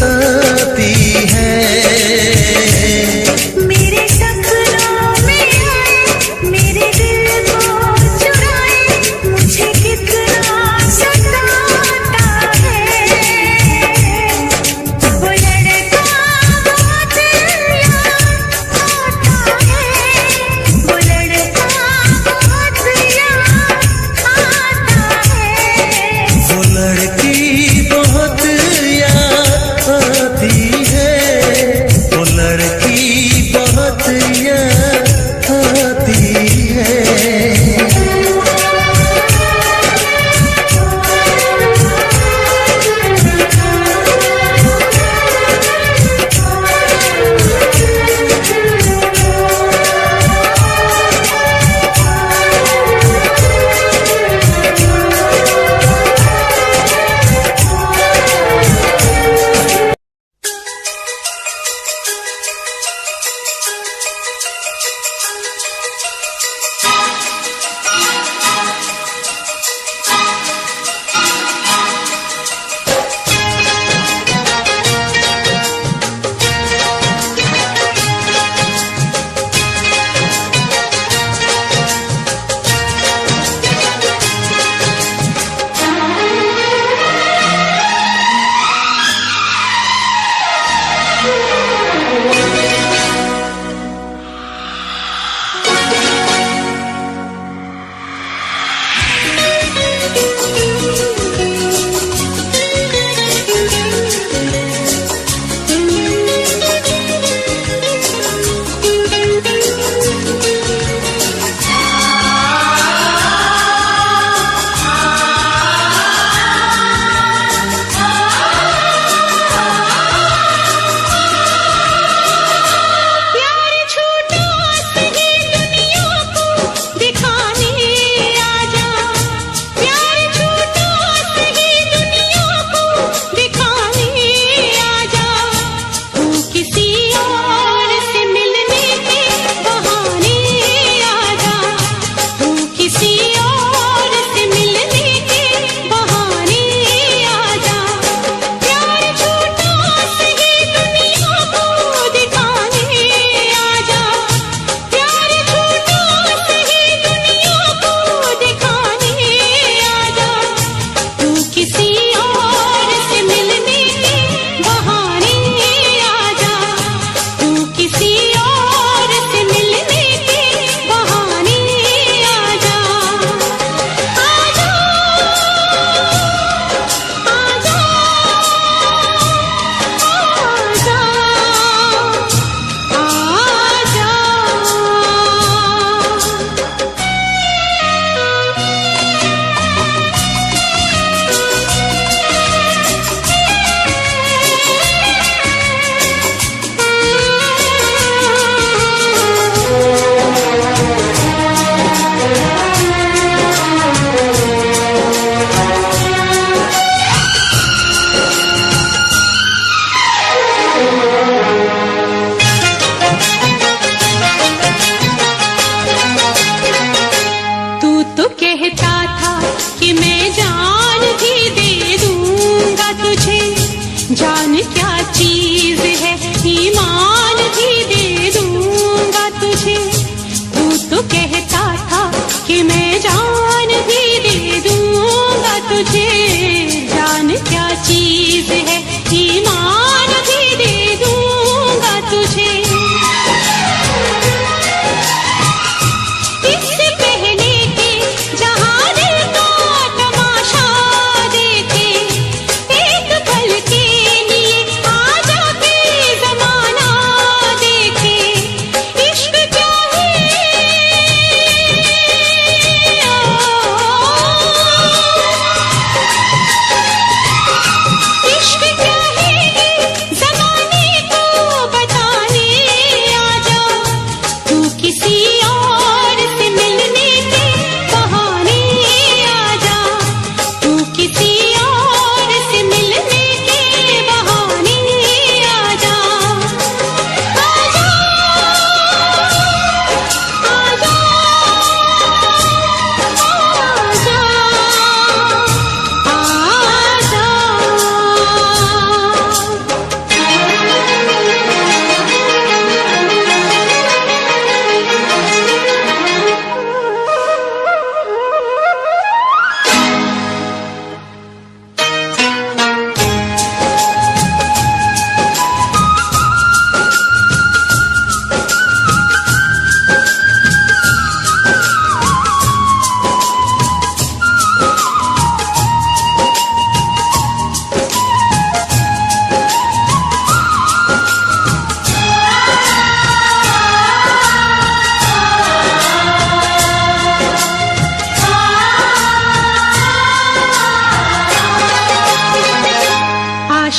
सताती है। मेरे सपनों में आए, मेरे दिल को चुराए, मुझे कितना सताता है। वो लड़का बहुत याद आता है, वो लड़का बहुत याद आता है। वो लड़की बहुत याद आती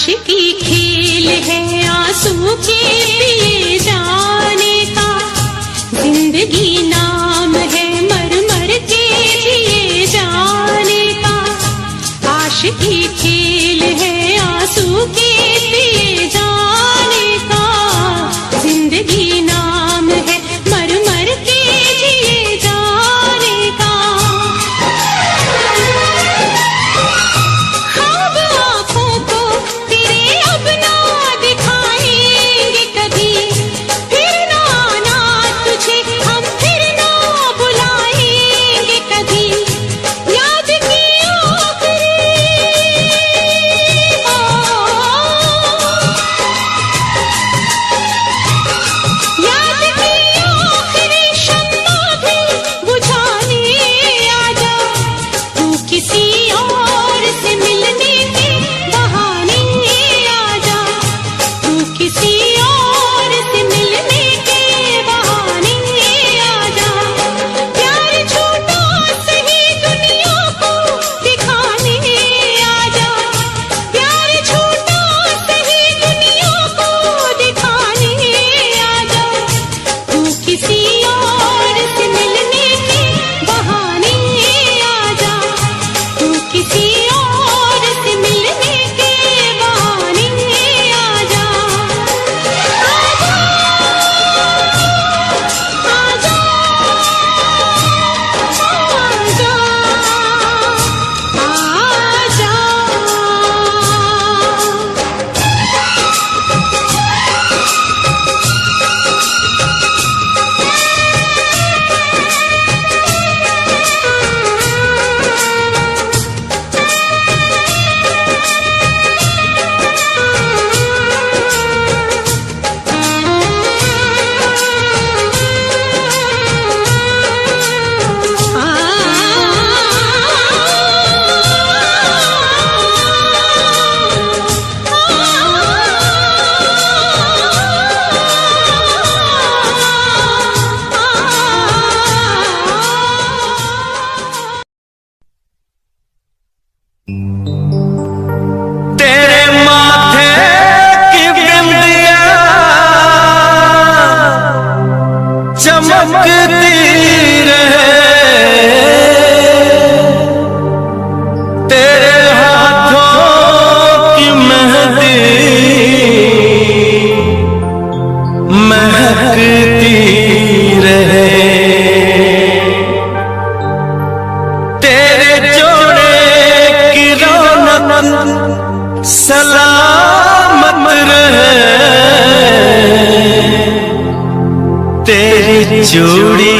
आशिकी खेल है आंसू के पिए जाने का, जिंदगी नाम है मर मर के जिए जाने का। आशिकी खेल है आंसू के पिए जाने का, जिंदगी नाम है मर मर के जिए जाने का। ख्वाब आँखों को तेरे अब ना दिखाएंगे कभी, फिर ना आना तुझे हम फिर ना बुलाएंगे कभी। याद की आखिरी शम्मा भी बुझाने आजा, तू किसी और से मिलने के बहाने आजा, तू किसी और से मिलने के बहाने आजा। प्यार झूठा सही दुनिया को दिखाने आजा, प्यार झूठा सही दुनिया को दिखाने आजा, तू किसी और से मिलने के बहाने आजा, तू किसी और से मिलने के बहाने आजा। आजा आजा तेरे माथे की बिंदिया चमकती रहे, तेरे हाथों की मेहंदी महकती रहे, तेरे जोड़े की रौनक सलामत रहे, तेरी चूड़ी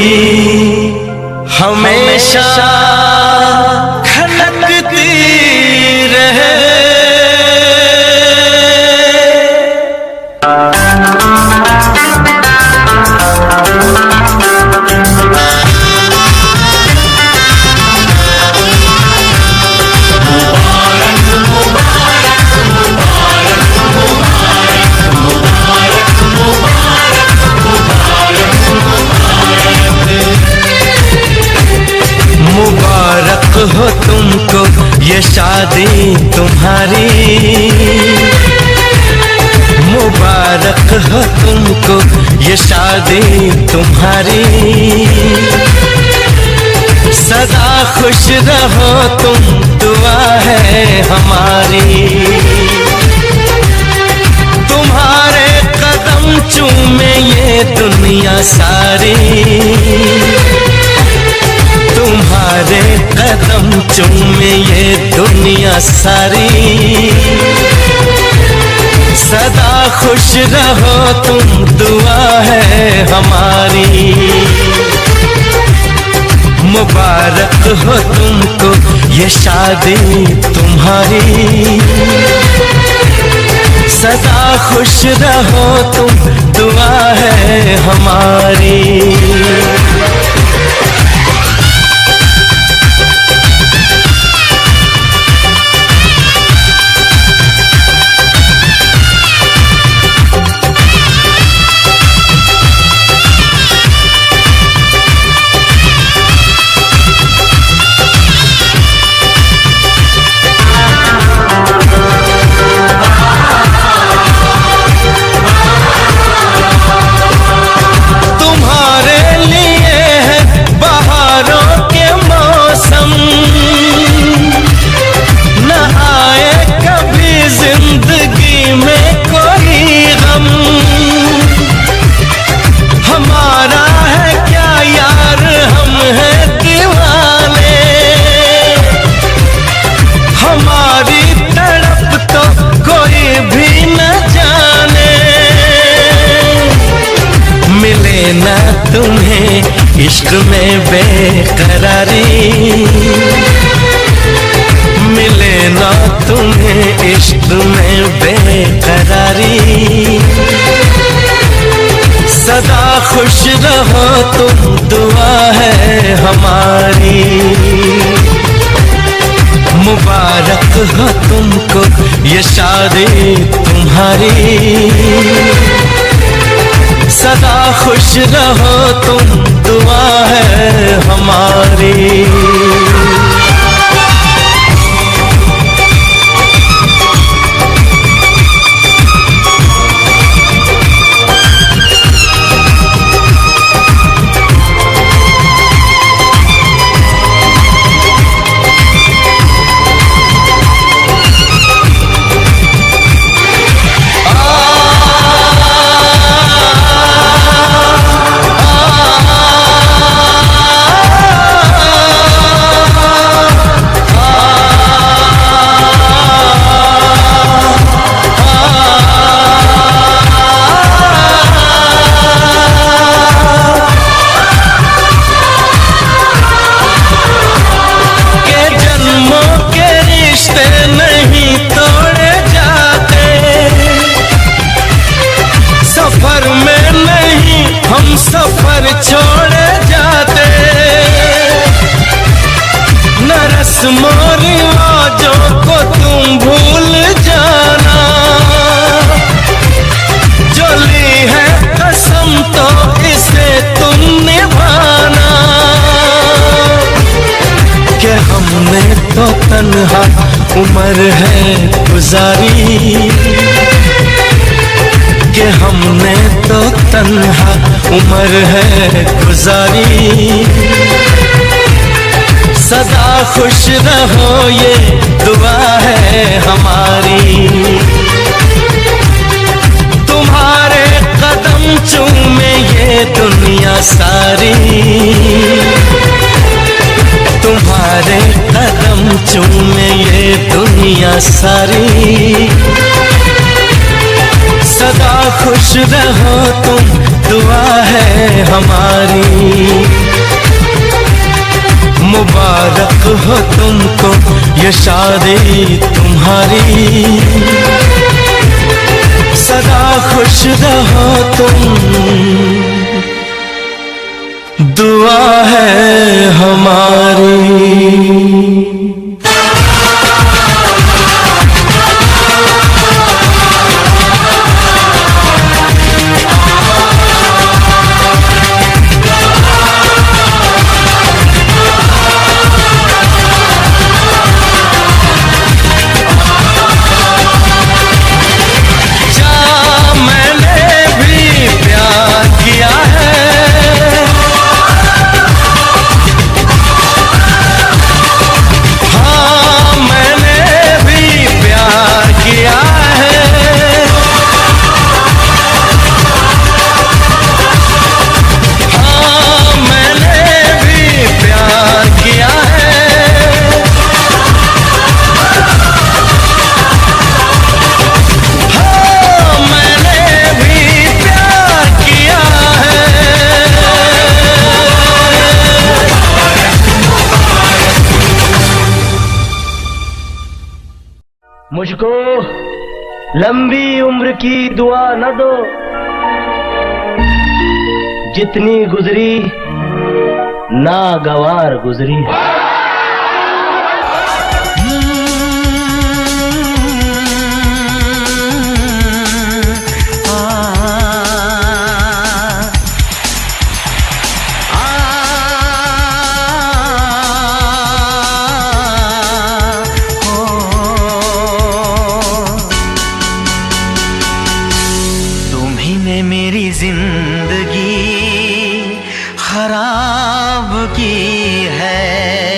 हमेशा खनकती रहे। मुबारक हो तुमको ये शादी तुम्हारी, मुबारक हो तुमको ये शादी तुम्हारी। सदा खुश रहो तुम दुआ है हमारी, तुम्हारे कदम चूमे ये दुनिया सारी, तुम्हारे कदम चूमे ये दुनिया सारी। सदा खुश रहो तुम दुआ है हमारी, मुबारक हो तुमको ये शादी तुम्हारी। सदा खुश रहो तुम दुआ है हमारी। में बेकरारी, मिले ना तुम्हें इश्क में बेकरारी। सदा खुश रहो तुम, दुआ है हमारी। मुबारक हो तुमको ये शादी तुम्हारी। सदा खुश रहो तुम, दुआ है हमारी। सफर छोड़ जाते न, रस्मों रिवाजों को तुम भूल जाना। जो ली है कसम तो इसे तुम निभाना। कि हमने तो तन्हा उम्र है गुजारी, कि हमने तो तन्हा उम्र है गुजारी। सदा खुश रहो ये दुआ है हमारी। तुम्हारे कदम चूमे ये दुनिया सारी। तुम्हारे कदम चूमे ये दुनिया सारी। सदा खुश रहो तुम, दुआ है हमारी। मुबारक हो तुमको ये शादी तुम्हारी। सदा खुश रहो तुम, दुआ है हमारी। मुझको लंबी उम्र की दुआ न दो, जितनी गुजरी नागवार गुजरी। मेरी जिंदगी खराब की है,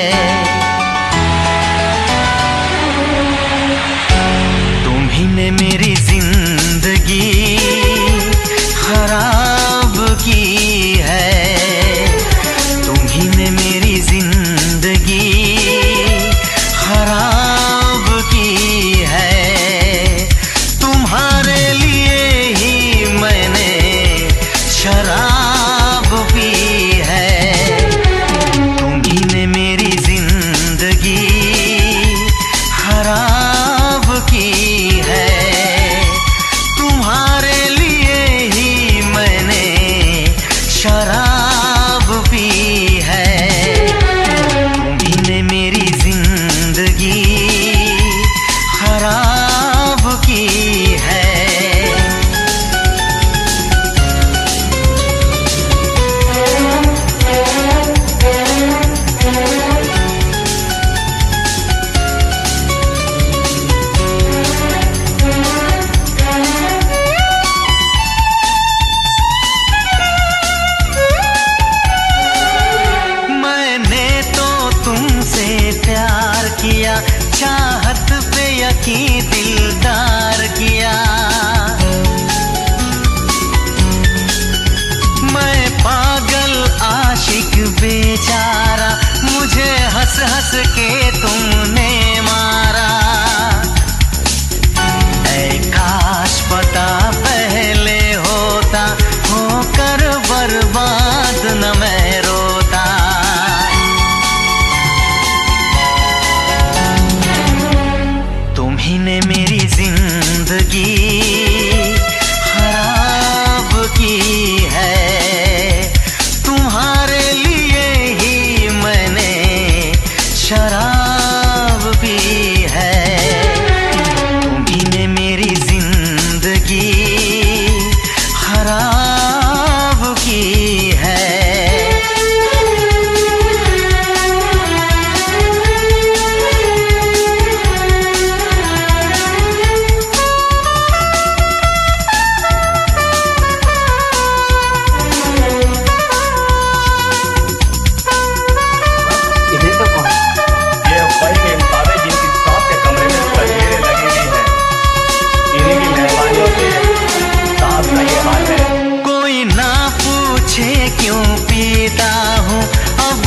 पीता हूँ, अब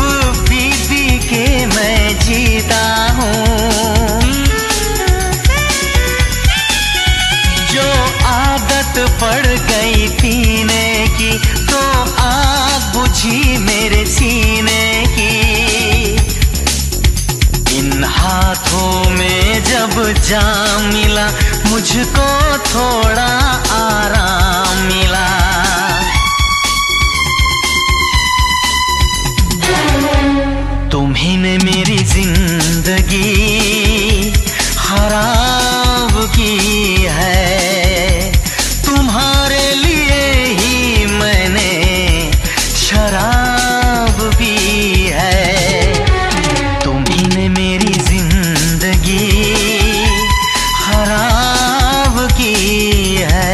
पी पी के मैं जीता हूँ। जो आदत पड़ गई पीने की, तो आग बुझी मेरे सीने की। इन हाथों में जब जाम मिला, मुझको थोड़ा आराम मिला। तुम्ही ने मेरी जिंदगी खराब की है, तुम्हारे लिए ही मैंने शराब पी है। तुम्ही ने मेरी जिंदगी खराब की है।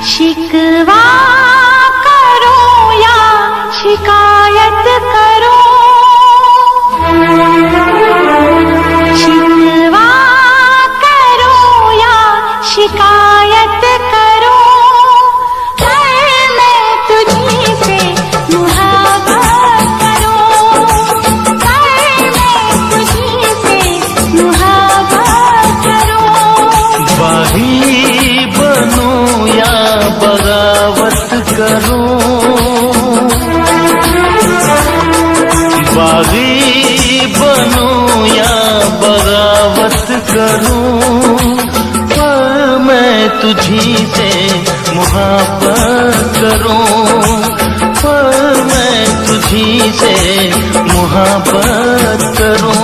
शिकवा करो या शिकायत करो, शिकवा करो या शिकायत करो, पर मैं तुझी से मुहाबत करूं, पर मैं तुझी से मुहाबत करूं। बागी बनूं या बगावत करूं, बागी बनूं या बगावत करूं, पर मैं तुझी से मुहाबत करूं, पर मैं तुझी से मुहाबत करूं।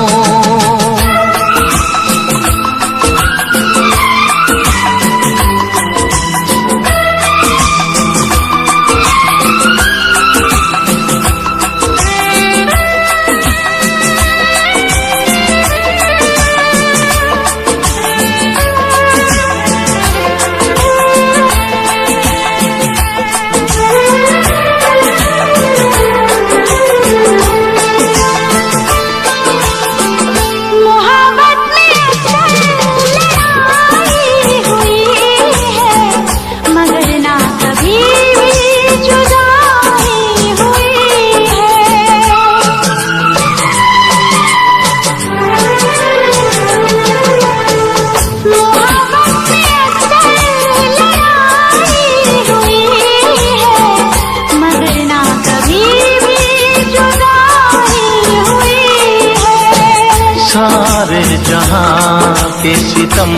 सारे जहां के सितम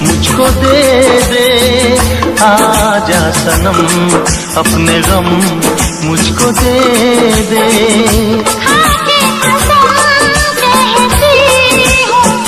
मुझको दे दे, आजा सनम अपने गम मुझको दे दे। खाके कसम कहती हूँ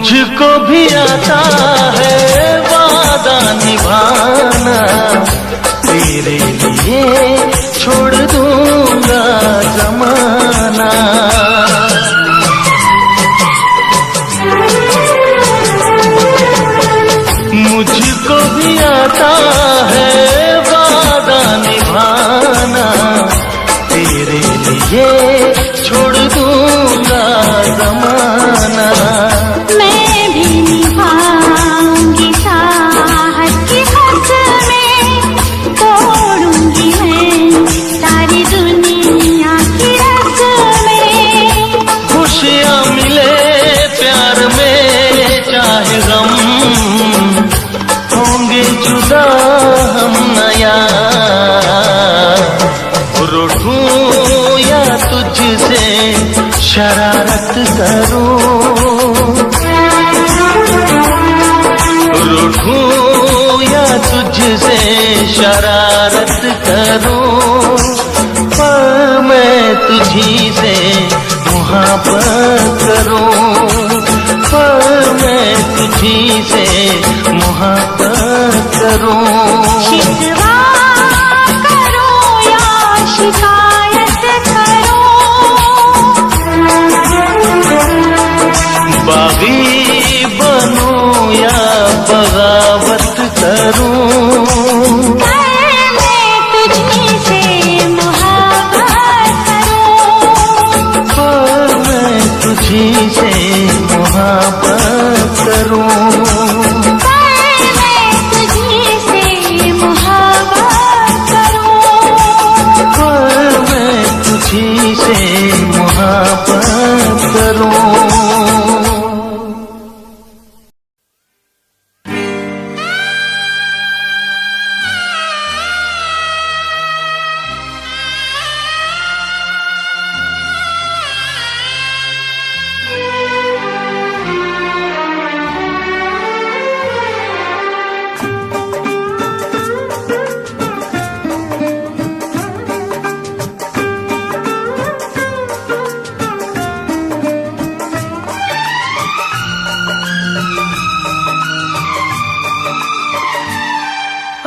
मुझको भी आता है वादा निभाना, तेरे लिए छोड़ दूंगा जमाना। मुझको भी आता है वादा निभाना, तेरे लिए छोड़ दूंगा जमाना। मैं भी निभाऊंगी चाहत की कसमें, तोड़ूंगी मैं सारी दुनिया की रस्में। खुशियाँ मिले प्यार में चाहे गम, होंगे जुदा हम नया। रूठूं या तुझसे शरारत करूं, रूठूं या तुझसे शरारत करूं, पर मैं तुझी से मोहब्बत करूं, पर मैं तुझी से मोहब्बत करूं। शिकवा करो या शिकायत करो, बागी बनूं या बगावत करूं, मैं तुझी से मोहब्बत करूं, पर मैं तुझी से मोहब्बत करूं, मैं तुझी से मोहब्बत करूं, पर मैं तुझी से मोहब्बत करूं।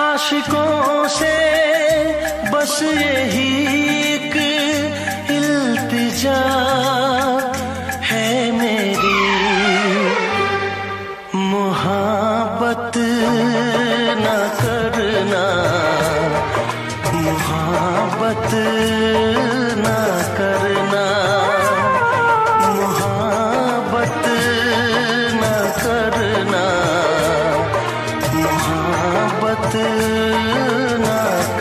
आशिकों से बस यही एक इल्तिजा है मेरी, मोहब्बत न करना, मोहब्बत न करना, मोहब्बत न करना, मोहब्बत न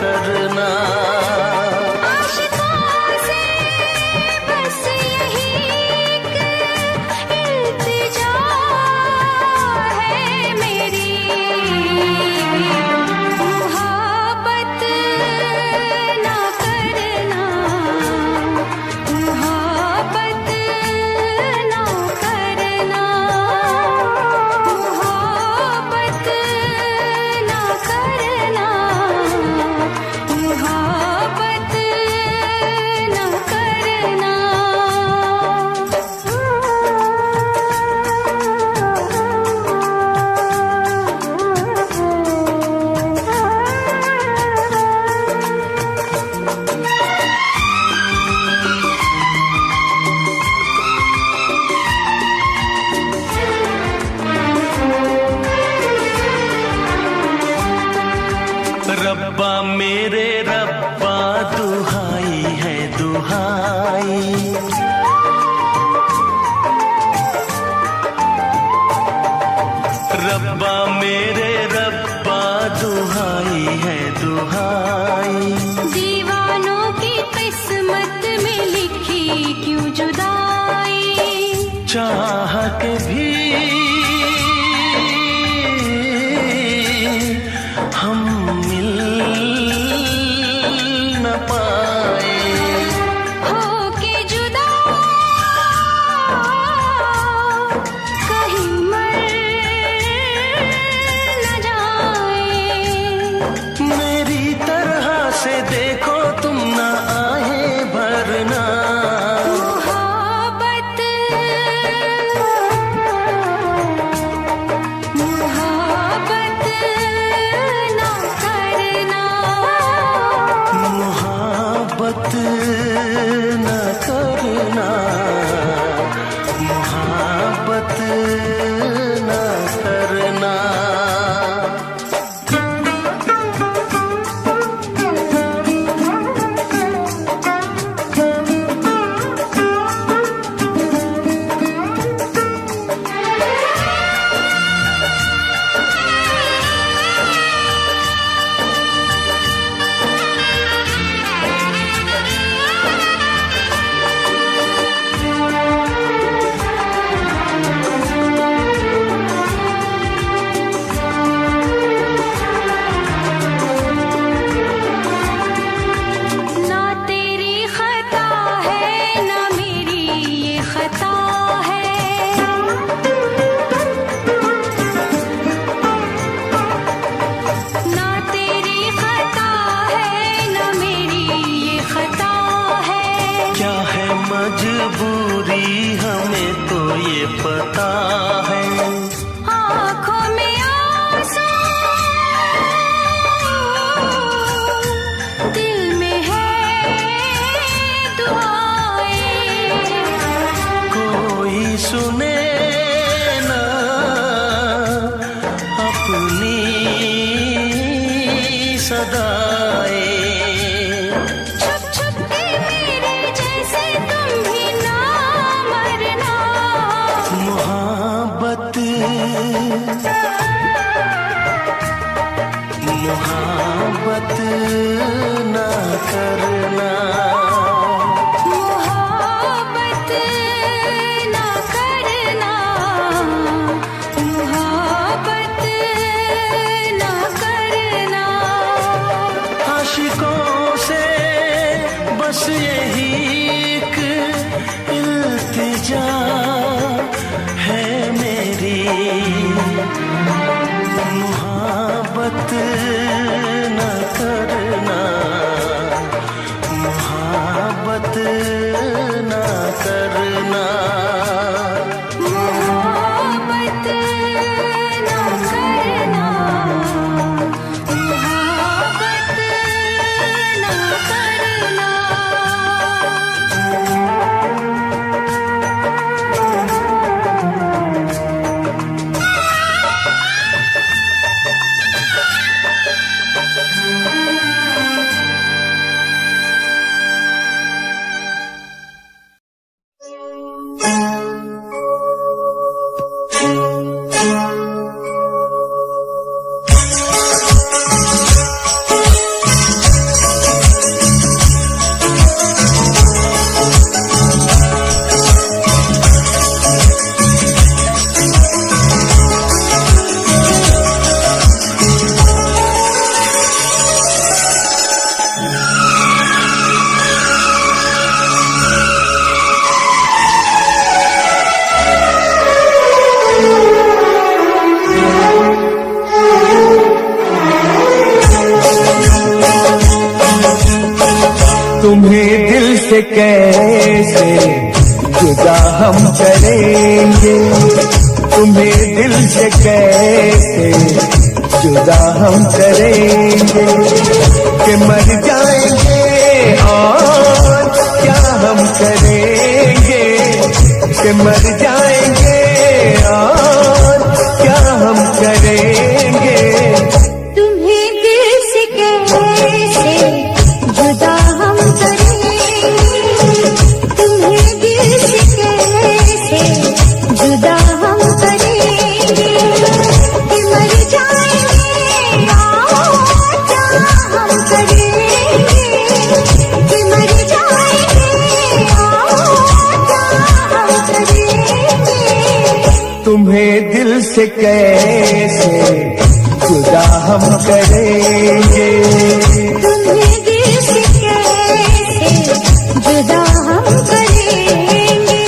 करना। आशिकों से बस यही एक इल्तिजा है मेरी, मोहब्बत न करना, मोहब्बत न करना, मोहब्बत न करना, मोहब्बत न करना। रब्बा मेरे रब्बा दुहाई है दुहाई, रब्बा मेरे रब्बा दुहाई है दुहाई। दीवानों की किस्मत में लिखी क्यों जुदाई, चाह के भी हम मिल न पाए, होके जुदा कहीं मर न जाए। मेरी तरह से देखो तुम ना आहे भरना, मोहब्बत सुने ना अपनी सदाएं। छुप छुप के मेरे जैसे तुम भी ना मरना। मोहब्बत मोहब्बत ना करना। मोहब्बत ना करना। मोहब्बत ना करना। आशिकों से बस यही एक इल्तिजा है मेरी। मोहब्बत न करना। मोहब्बत न करना। मोहब्बत ना करना। मोहब्बत ना करना। तुम्हें दिल से कैसे जुदा हम करेंगे। तुम्हें दिल से कैसे जुदा हम करेंगे कि मर जाएंगे और क्या हम करेंगे। कि मर जाएंगे और क्या हम करेंगे। तुम्हें दिल से कैसे जुदा हम करेंगे। तुम्हें दिल से कैसे जुदा हम करेंगे कि मर जाएंगे और क्या हम करेंगे। कि मर जाएंगे और क्या हम करेंगे। तुम्हें दिल से कैसे जुदा हम करेंगे। तुम्हें दिल से कैसे जुदा हम करेंगे।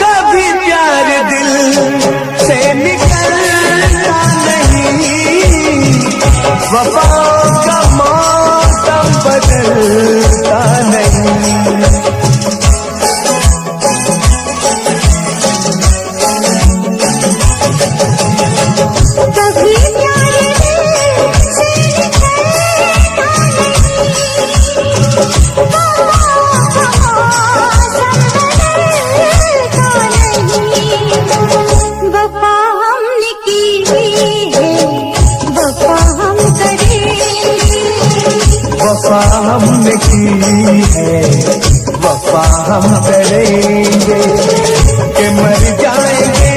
कभी प्यार दिल से निकलता नहीं। वफा का मौसम बदलता नहीं। कभी प्यार दिल से निकलता नहीं। वफा हमने की है वफा हम करेंगे। वफा हमने की है वफा हम करेंगे कि मर जाएंगे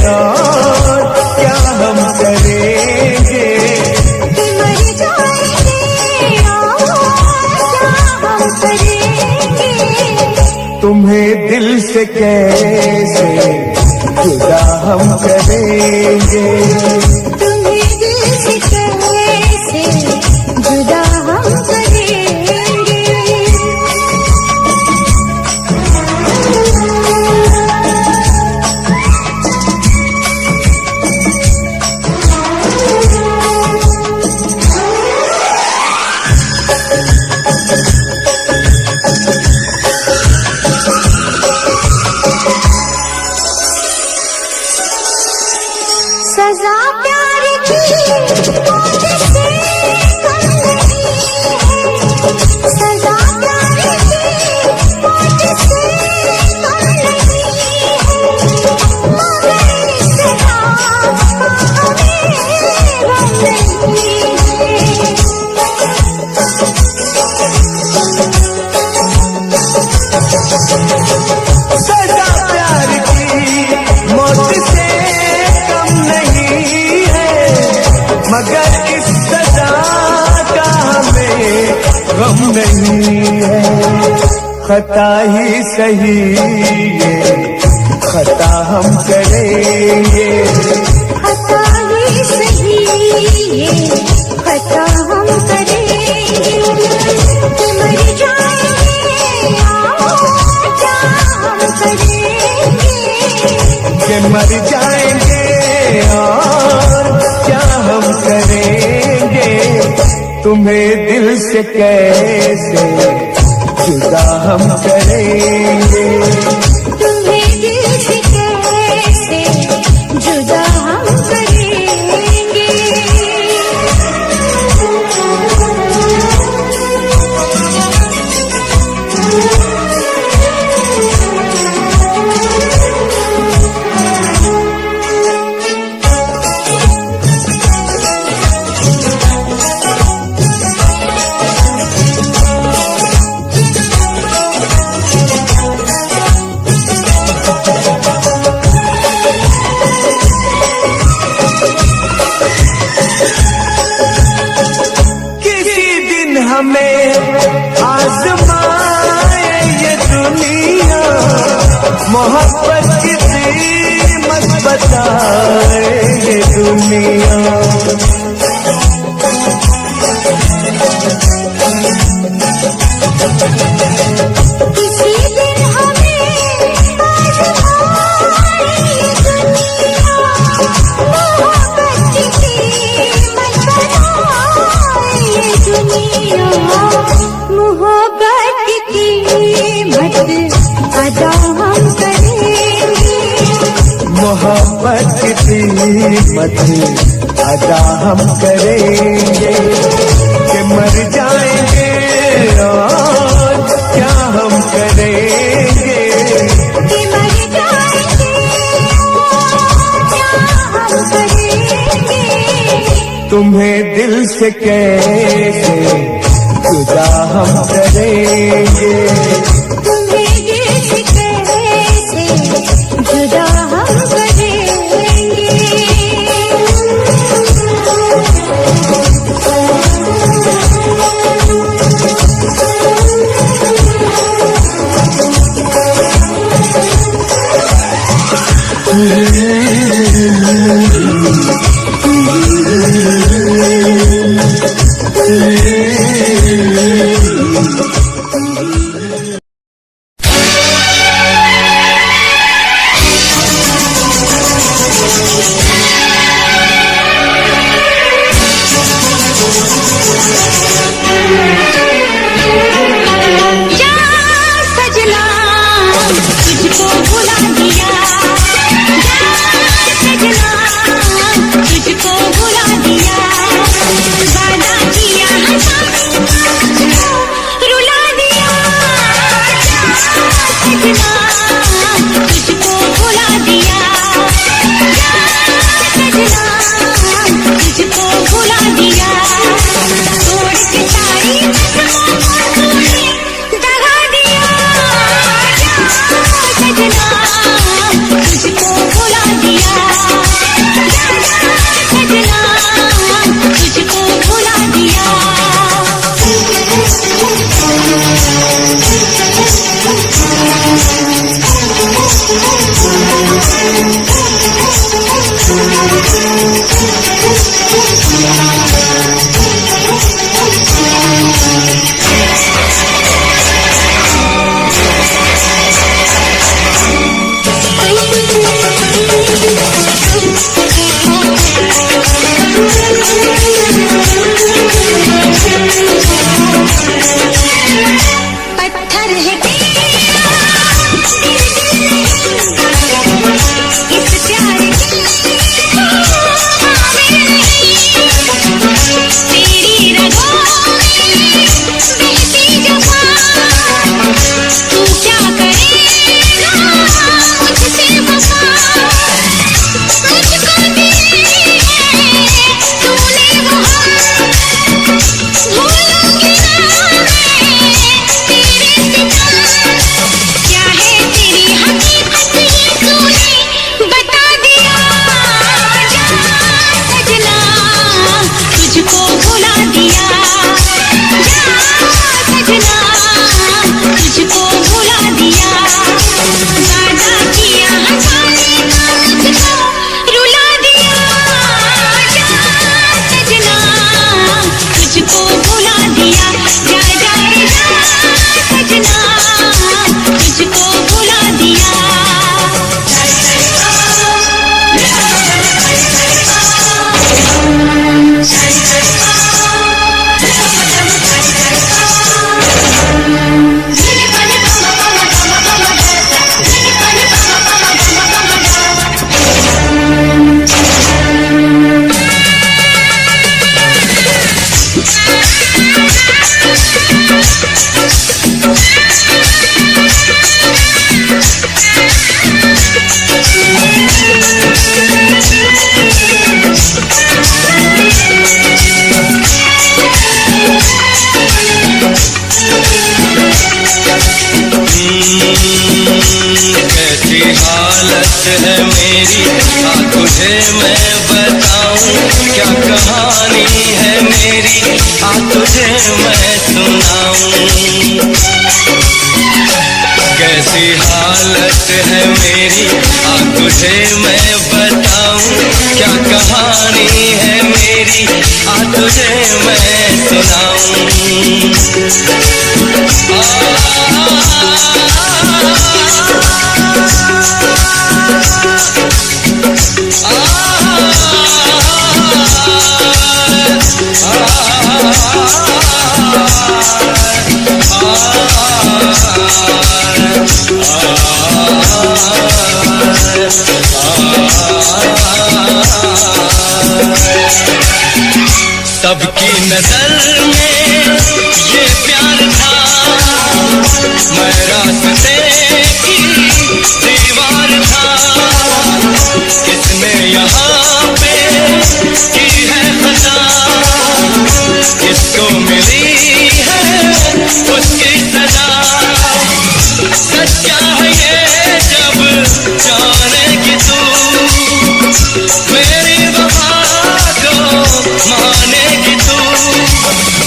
और क्या हम करेंगे। कि मर जाएंगे और क्या हम करेंगे। तुम्हें दिल से कैसे जुदा हम करेंगे। तुम्हें दिल से कैसे जुदा हम करेंगे। मगर इस सजा का हमें गम नहीं है। खता ही सही ये खता हम करेंगे, खता ही सही ये खता हम करेंगे। मर जाएंगे और क्या हम करेंगे, कि मर जाएंगे और क्या हम करेंगे। तुम्हें दिल से कैसे जुदा हम करेंगे, तुम्हें दिल से कैसे जुदा हम करेंगे। हमें आज़माए ये दुनिया, मोहब्बत की कीमत बताए ये दुनिया। किसी दिन हमें आज़माए ये दुनिया, मोहब्बत की कीमत बताए ये दुनिया। मोहब्बत की कीमत अदा हम करेंगे, मोहब्बत की कीमत अदा हम करेंगे। कि मर जाएंगे और क्या हम करेंगे, कि मर जाएंगे और क्या हम करेंगे। तुम्हें दिल से कैसे जुदा हम करेंगे, तुम्हें दिल से कैसे जुदा हम करेंगे। तुझे मैं बताऊं क्या कहानी है मेरी, आ तुझे मैं सुनाऊं। कैसी हालत है मेरी, आ तुझे मैं बताऊं क्या कहानी है मेरी, आ तुझे मैं सुनाऊं। सबकी नजर में ये प्यार था, मैं रास्ते की दीवार था। किसने यहाँ पे की है खता, किसको मिली है उसकी सजा। सच्चा है ये जब जानेगी तू, मेरी वफा को मानेगी तू।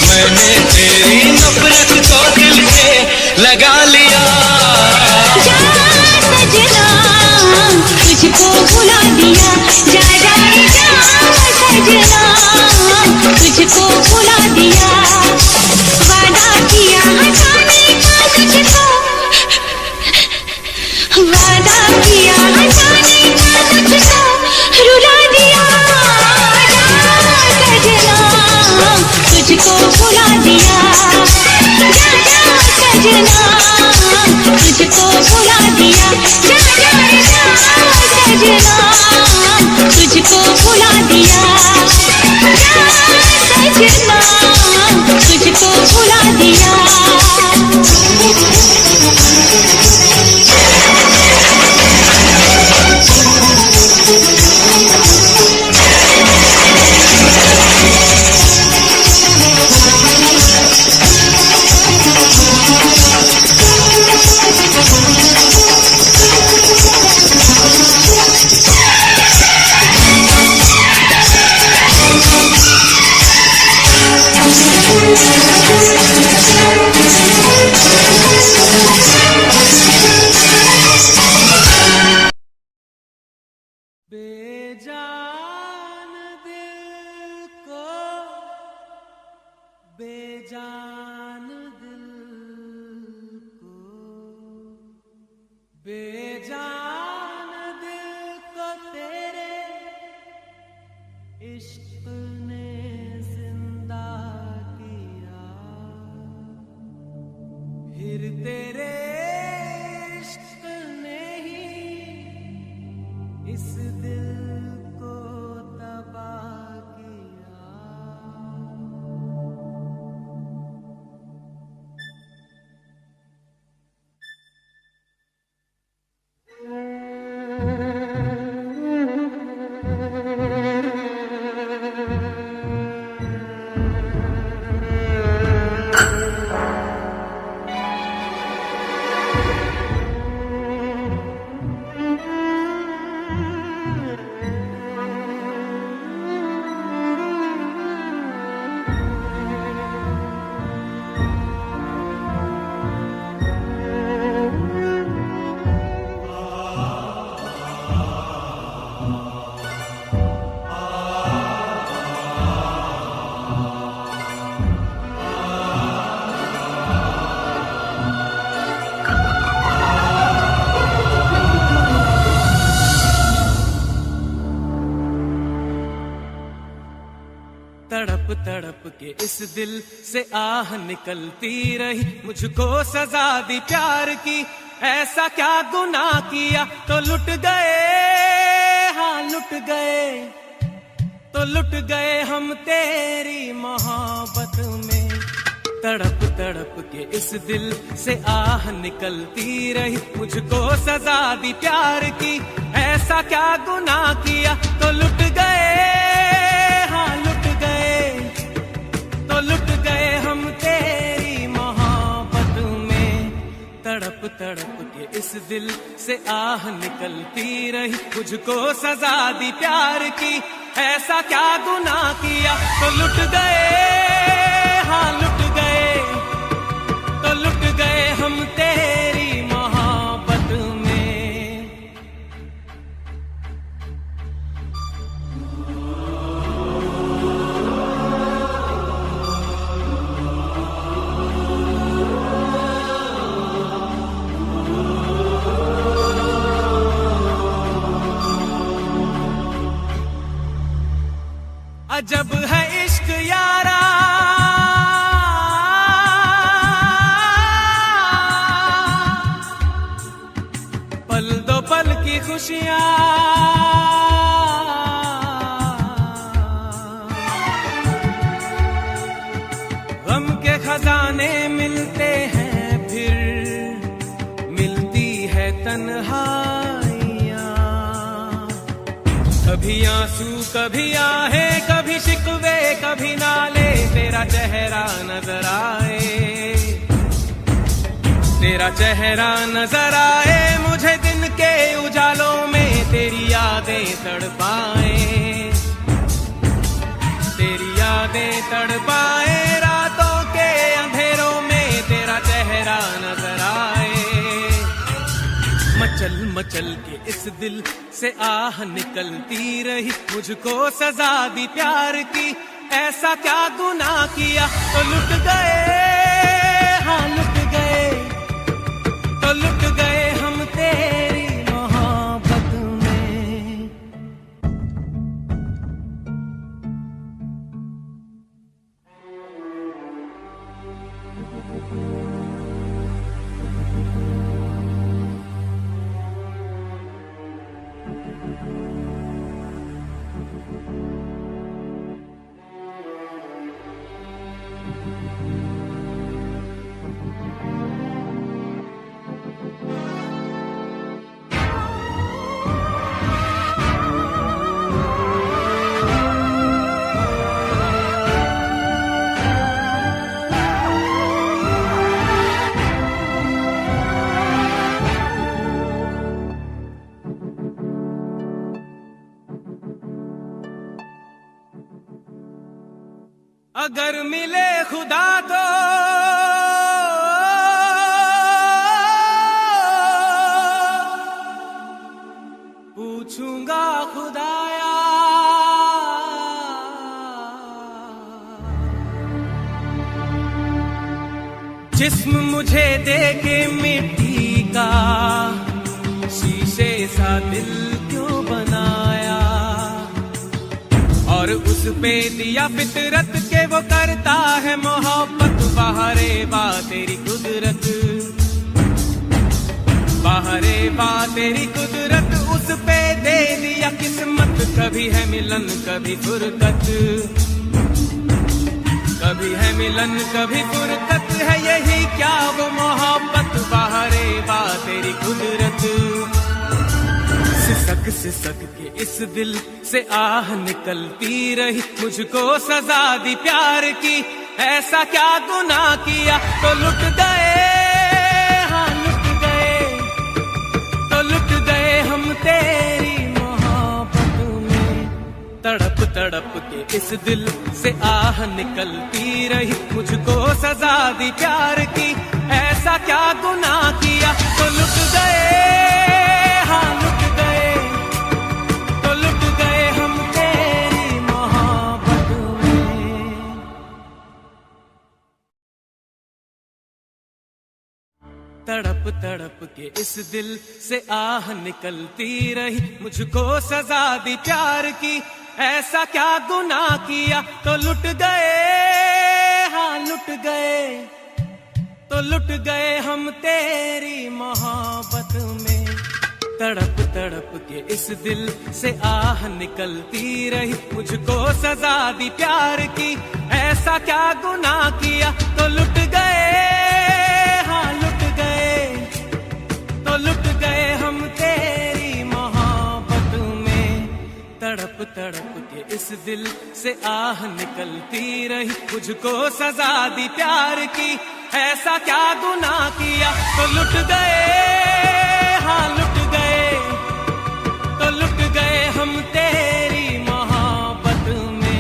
मैंने तेरी नफरत को दिल से लगा लिया। जा सजना तुझको भुला दिया, जा जा जा सजना तुझको भुला दिया। वादा किया हटाने का तुझको, वादा किया हटाने का तुझको रुला दिया। जा सजना तुझको भुला दिया, जा जा सजना तुझको भुला दिया। जा जा जा सजना तुझको भुला दिया, जा सजना तुझको भुला दिया। बेजान दिल को, बेजान दिल को, बेजान दिल को तेरे इश्क ने जिंदा किया। फिर तेरे इश्क ने ही इस दिल को तबाह किया। तड़प तड़प के इस दिल से आह निकलती रही, मुझको सजा दी प्यार की। ऐसा क्या गुनाह किया तो लुट गए, हाँ लुट गए, तो लुट गए हम तेरी मोहब्बत में। तड़प तड़प के इस दिल से आह निकलती रही, मुझको सजा दी प्यार की। ऐसा क्या गुनाह किया तो लुट गए, हाँ लुट गए, तो लुट गए हम तेरी मोहब्बत में। तड़प तड़प के इस इस दिल से आह निकलती रही, मुझको सजा दी प्यार की, ऐसा क्या गुनाह किया तो लुट गए, हाँ लुट गए, तो लुट गए हम तेरी मोहब्बत में। अजब है इश्क यारा, पल दो पल की खुशियां, गम के खजाने मिलते हैं, फिर मिलती है तन्हाइयां, कभी आंसू कभी आहे, कभी शिकवे कभी नाले, तेरा चेहरा नजर आए, तेरा चेहरा नजर आए, मुझे दिन के उजालों में तेरी यादें तड़पाए, तेरी यादें तड़पाए, रातों के अंधेरों में तेरा चेहरा नजर आए। मचल मचल के इस दिल से आह निकलती रही, मुझको सजा दी प्यार की, ऐसा क्या गुनाह किया तो लुट गए, हाँ लुट गए, तो लुट गए हम तेरी मोहब्बत में। अगर मिले खुदा तो पूछूंगा खुदाया, जिस्म मुझे दे के मिट्टी का, शीशे सा दिल क्यों बनाया, और उस पे दिया फितरत के वो करता है मोहब्बत, बाहरे बा तेरी कुदरत, बाहरे बा तेरी कुदरत, उस पे दे दिया किस्मत, कभी है मिलन कभी फुरकत, कभी है मिलन कभी फुरकत, है यही क्या वो मोहब्बत, बाहरे बा तेरी कुदरत। सिसक सिसक के इस दिल से आह निकलती रही, मुझको सजा दी प्यार की, ऐसा क्या गुनाह किया तो लुट गए, हाँ लुट गए, तो लुट गए हम तेरी मोहब्बत में। तड़प तड़प के इस दिल से आह निकलती रही, मुझको सजा दी प्यार की, ऐसा क्या गुनाह किया तो लुट गए, हाँ लुट गए, तो लुट गए हम तेरी मोहब्बत में। तड़प तड़प के इस दिल से आह निकलती रही, मुझको सजा दी प्यार की, ऐसा क्या गुनाह किया तो लुट गए, हाँ लुट गए, तो लुट गए हम तेरी मोहब्बत में। तड़प तड़प के इस दिल से आह निकलती रही, मुझको सजा दी प्यार की, ऐसा क्या गुनाह किया तो लुट गए, हाँ लुट गए, तो लुट गए हम तेरी मोहब्बत में। तड़प तड़प के इस दिल से आह निकलती रही, मुझको सजा दी प्यार की, ऐसा क्या गुनाह किया तो लुट गए, यहाँ लुट गए तो लुट गए हम तेरी मोहब्बत में।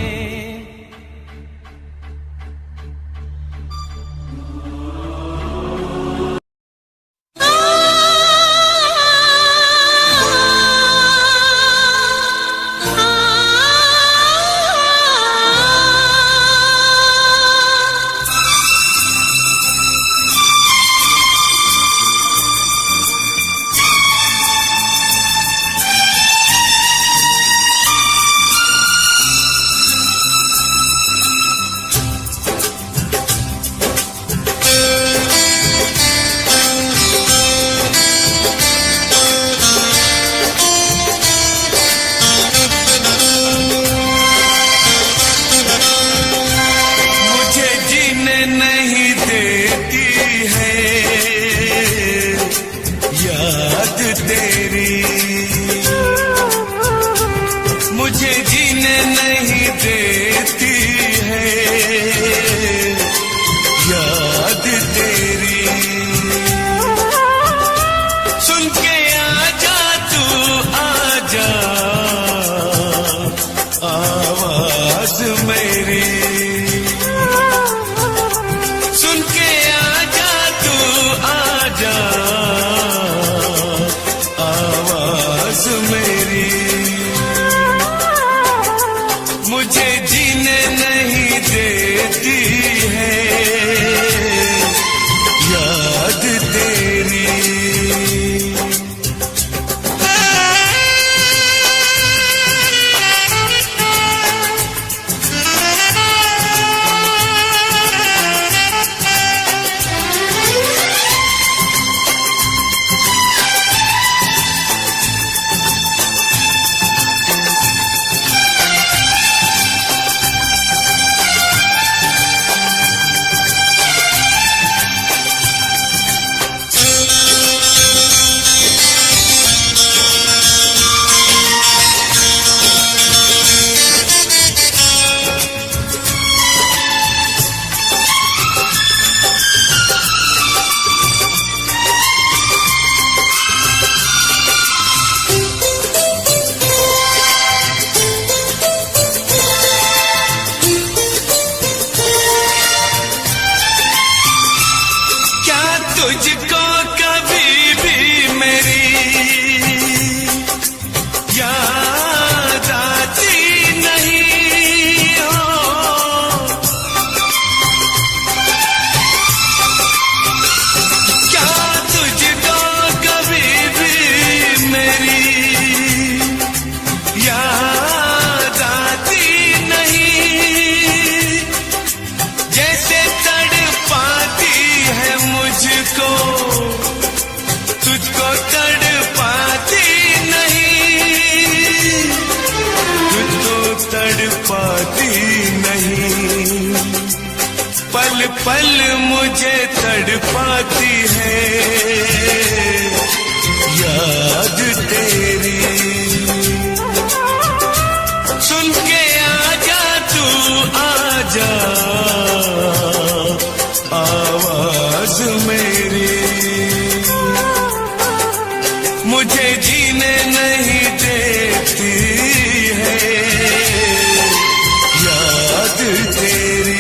मुझे जीने नहीं देती है याद तेरी। सुन के आजा तू आजा आवाज मेरी, सुन के आजा तू आजा आवाज मेरी। मुझे जीने नहीं देती है याद तेरी। तुझको कभी भी मेरी याद आती नहीं हो, क्या तुझको कभी भी मेरी याद आती नहीं। जैसे तड़पाती है मुझको तुझको तड़पाती नहीं, तुझको तड़पाती नहीं। पल पल मुझे तड़पाती है याद तेरी। सुन के आजा तू आजा आवाज मेरी। मुझे जीने नहीं देती है याद तेरी।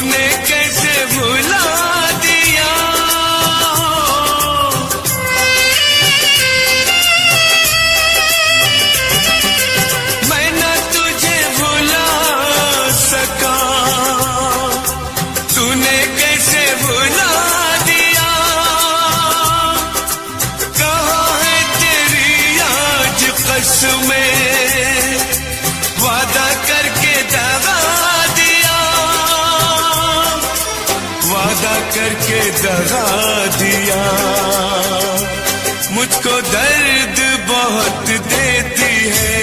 तूने कैसे भुला दिया। मैं न तुझे भुला सका, तूने कैसे भुला दिया। कहाँ है तेरी आज कसमें, वादा करके दगा दिया, वादा करके दगा दिया। मुझको दर्द बहुत देती है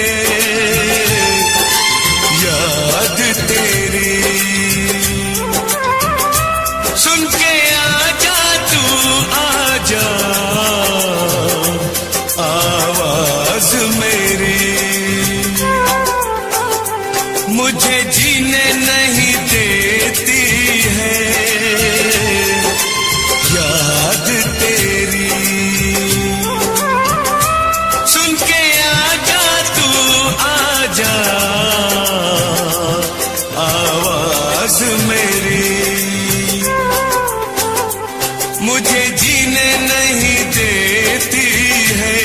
याद तेरी। सुन के आजा तू आजा आवाज मेरी, मुझे जीने नहीं देती है याद तेरी। सुन के आजा तू आजा आवाज मेरी, मुझे जीने नहीं देती है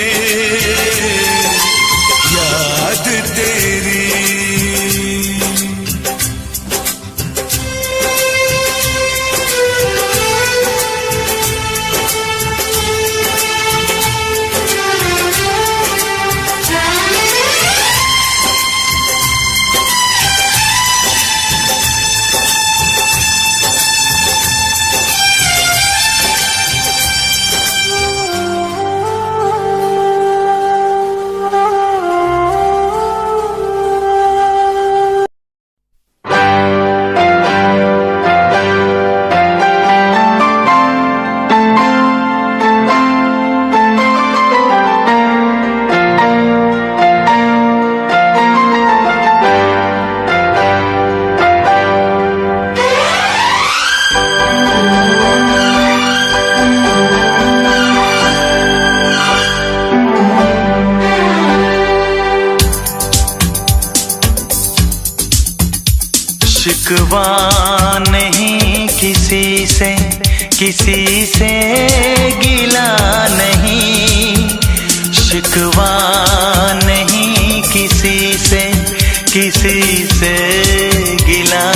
याद तेरी। शिकवा नहीं किसी से, किसी से गिला नहीं। शिकवा नहीं किसी से, किसी से गिला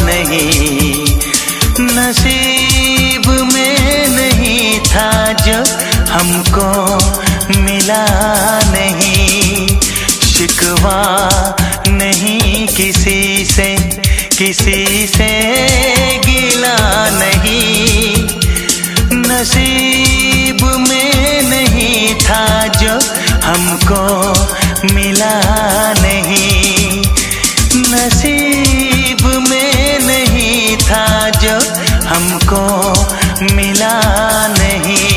नहीं। नसीब में नहीं था जो हमको मिला नहीं। शिकवा नहीं किसी से, किसी से गिला नहीं। नसीब में नहीं था जो हमको मिला नहीं। नसीब में नहीं था जो हमको मिला नहीं।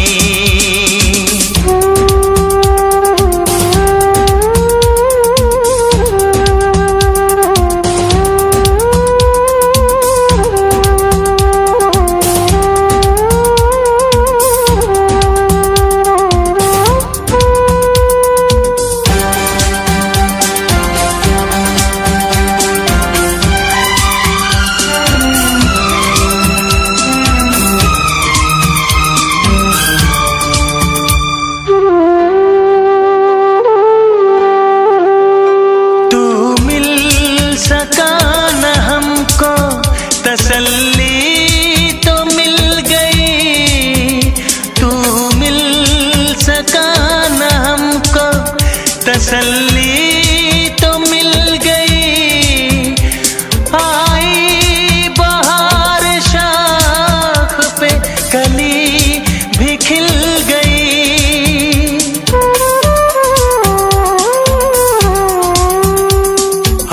तसल्ली तो मिल गई, तू मिल सका न हमको। तसल्ली तो मिल गई। आई बहार शाख पे कली भी खिल गई।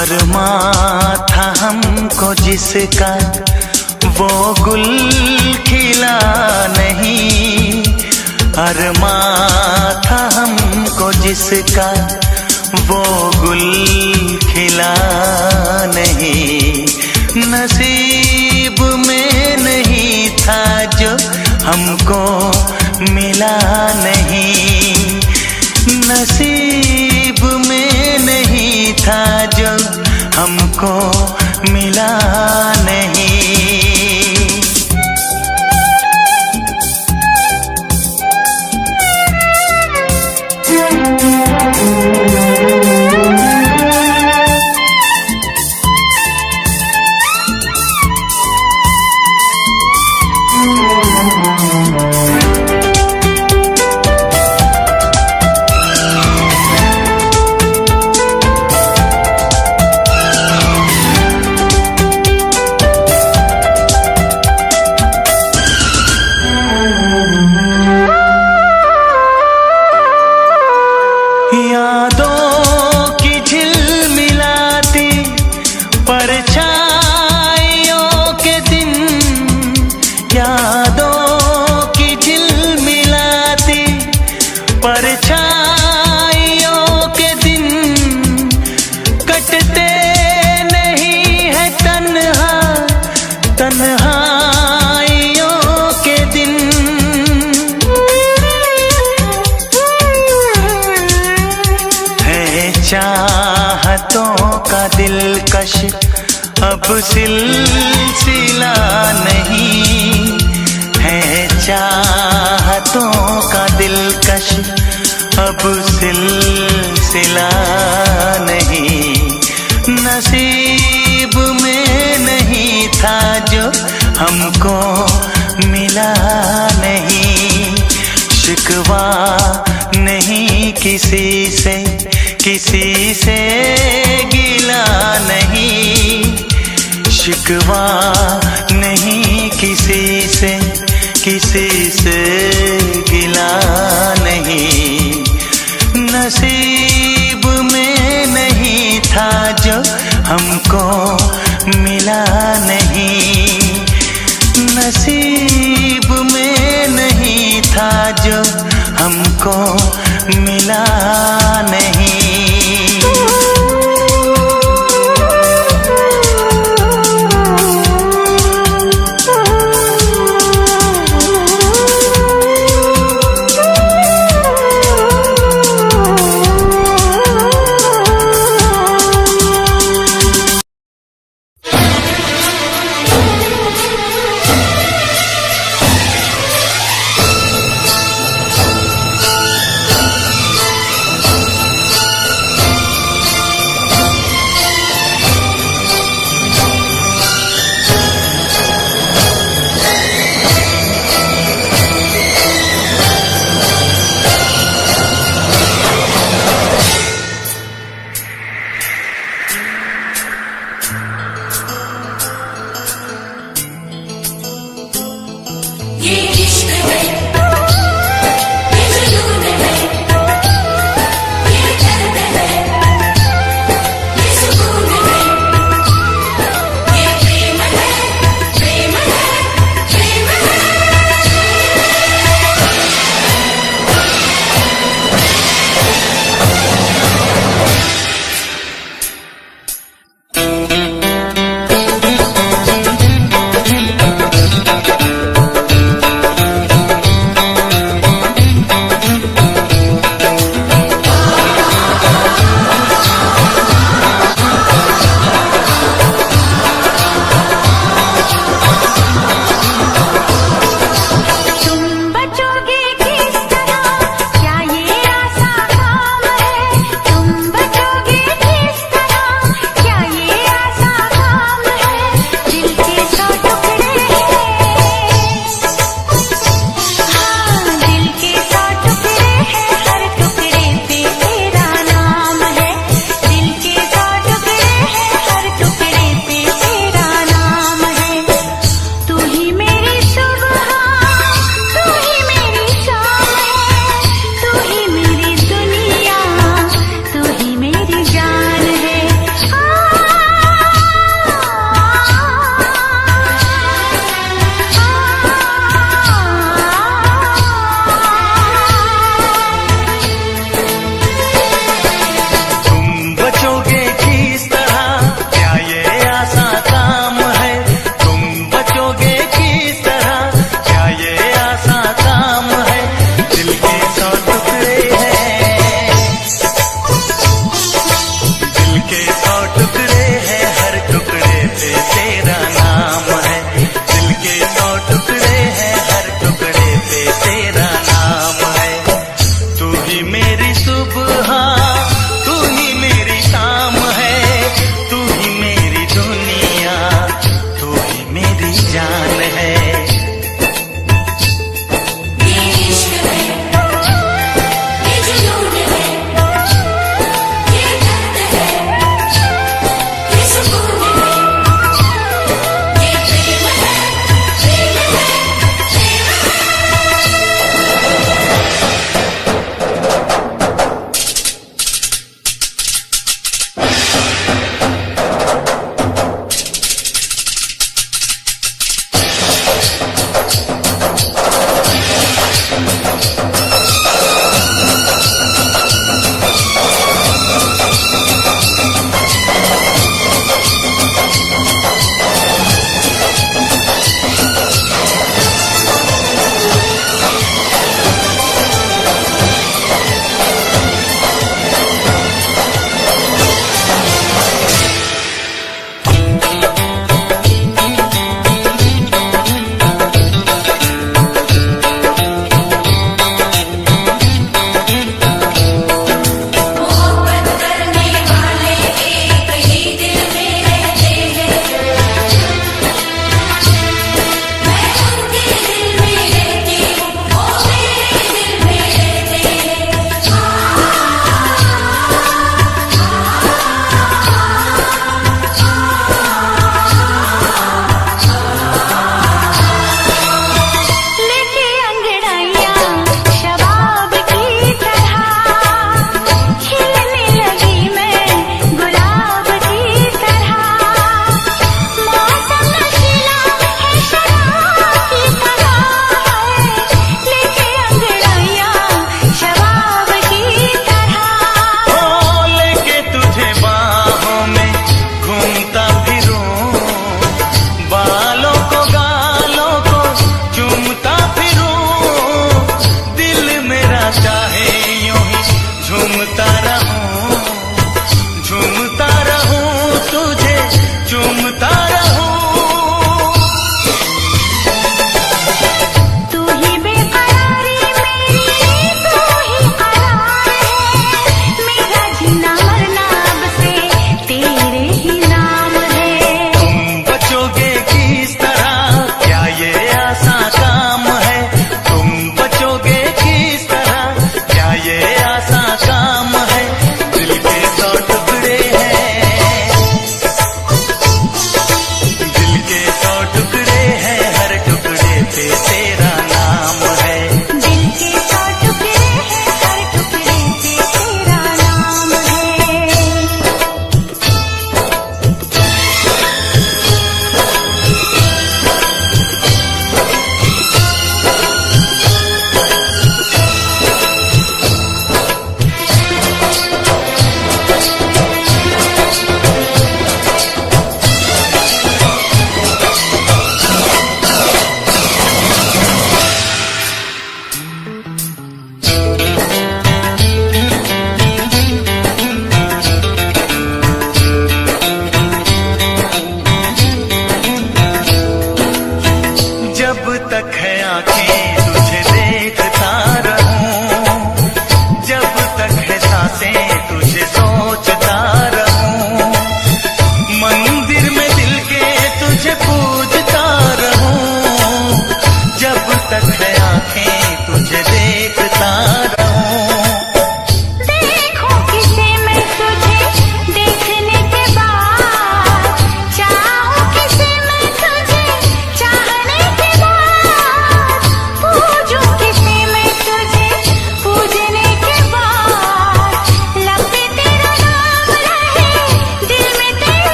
अरमां था हमको जिसका वो गुल खिला नहीं। अरमां था हमको जिसका वो गुल खिला नहीं। नसीब में नहीं था जो हमको मिला नहीं। नसीब में नहीं था जो हमको मिला नहीं। तन्हाइयों के दिन है चाहतों का दिलकश अब सिलसिला नहीं है चाहतों का दिलकश अब सिलसिला नहीं नसीब में नहीं था जो हमको मिला नहीं शिकवा नहीं किसी से गिला नहीं शिकवा नहीं किसी से गिला नहीं नसीब में नहीं था जो हमको मिला नहीं नसीब में नहीं था जो हमको मिला नहीं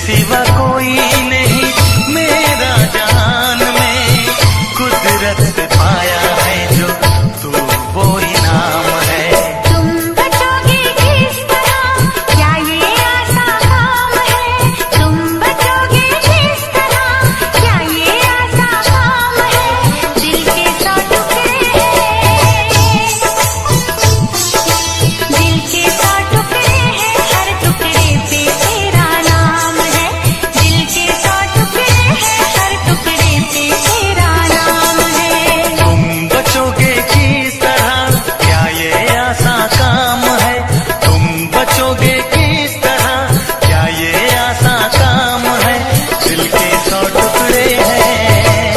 सिवा कोई नहीं मेरा जान में, कुदरत से पाया है जो तू वो इनाम है। तुम बचोगे किस तरह, क्या ये आसान काम है? तुम बचोगे किस तरह, क्या ये आसान काम है? दिल के 100 टुकड़े हैं, दिल के 100 टुकड़े हैं, हर टुकड़े पे तेरा नाम है। दिल के 100 टुकड़े हैं, हर टुकड़े पे तेरा नाम है। तुम बचोगे किस तरह, क्या ये आसान काम है? तुम बचोगे किस तरह, क्या ये आसान काम है? दिल के 100 टुकड़े हैं,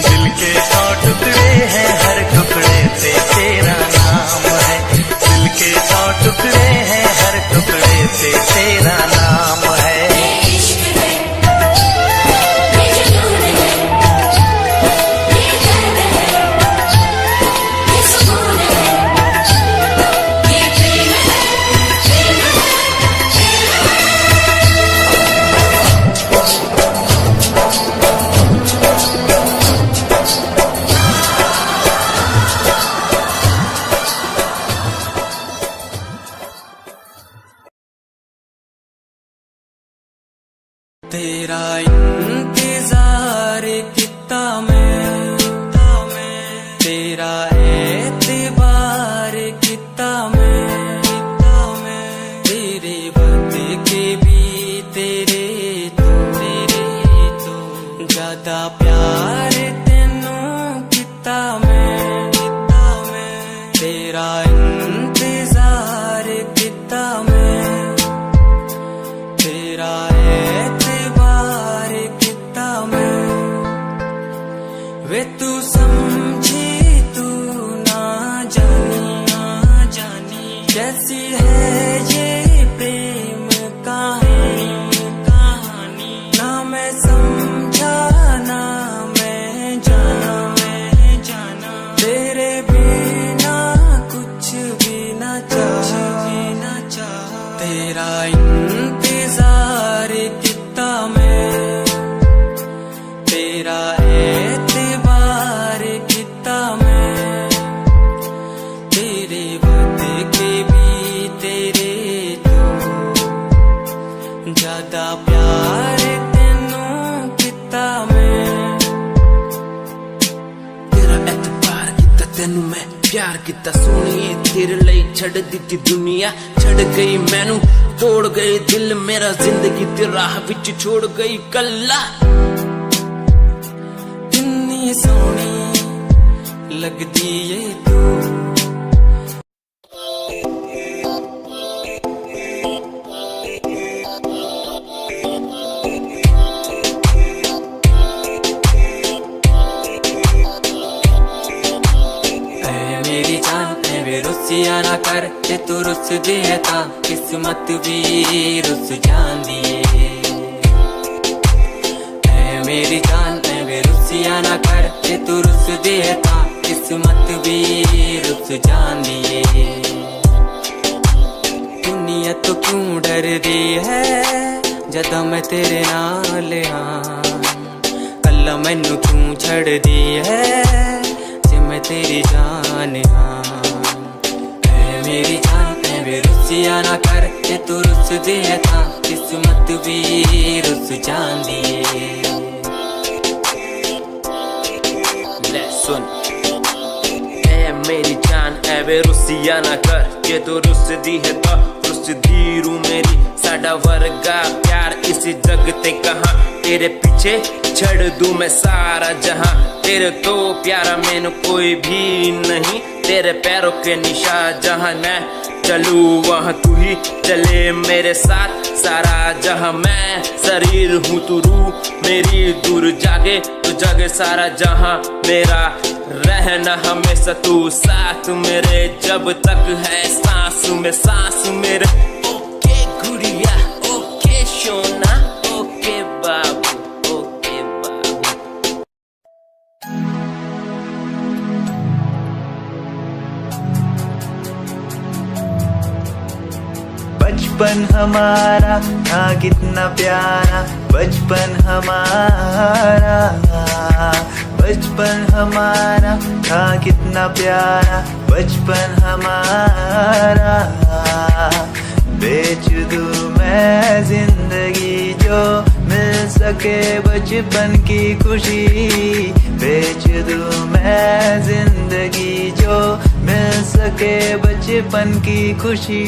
दिल के 100 टुकड़े हैं, हर टुकड़े पे तेरा नाम है। दिल के 100 टुकड़े हैं, हर टुकड़े पे तेरा नाम है। तेरा इंतजार कितना मैं, तेरा एतबार कितना मैं, तेरे वक्त के भी तेरे तो ज्यादा प्यार तेनू कितना मैं, तेरा इंतजार कितना मैं, तेरा एतबार कितना मैं। वे तू समझी तू ना जानी, कैसी है ये प्रेम कहानी, ना मैं समझा ना मैं जाना, तेरे बिना कुछ भी ना चाह, तेरा इंतजार कितना मैं, तेरा एतबार कितना मैं, तेरे वक्त के भी तेरे तो ज्यादा प्यार तेनू कितना मैं। तेरा एतबार किता तेनू मैं, प्यार किता सोनिए, तेरे लिए छड़ दिती दुनिया, छड़ गई मैनू, तोड़ गई दिल मेरा, जिंदगी तेरी राह विच छोड़ गई कल्ला। कितनी सोहनी लगदी है तू, मेरी जान वे रुसिया ना कर, ते तू रुस दे ता किस्मत भी रुस जांदी है। मेरी जान वे रुसिया ना कर, ते तू रुस दे ता किस्मत भी रुस जांदी है। दुनिया तो क्यों डर दी है जदा मैं तेरे नाल हाँ, कल्ला मैनू क्यों छड़ दी है जे मैं तेरी जान हाँ। मेरी जान वे रुसिया ना कर, ते तू रुस दे था किस्मत भी रुस जांदी है। ले सुन ए मेरी जान एवे रुसिया ना कर, जे तू रुस दी है तो रुस दी रू मेरी, साडा वर्गा प्यार इस जग ते कहां, तेरे पीछे छड़ दूं मैं सारा जहां, तेरे तो प्यारा मैनू कोई भी नहीं, तेरे पैरों के निशान जहां मैं चलूं वहां तू ही चले मेरे साथ, सारा जहां मैं शरीर हूँ तू रूह मेरी, दूर जागे तो जागे सारा जहां मेरा, रहना हमेशा तू साथ मेरे, जब तक है सांस में सांस मेरे। ओके गुड़िया ओके सोना ओके बाबू ओके बाबू। बचपन बचपन हमारा था कितना प्यारा, बचपन हमारा, बचपन हमारा था कितना प्यारा, बचपन हमारा। बेच दूं मैं जिंदगी जो मिल सके बचपन की खुशी, बेच दूं मैं जिंदगी जो मिल सके बचपन की खुशी।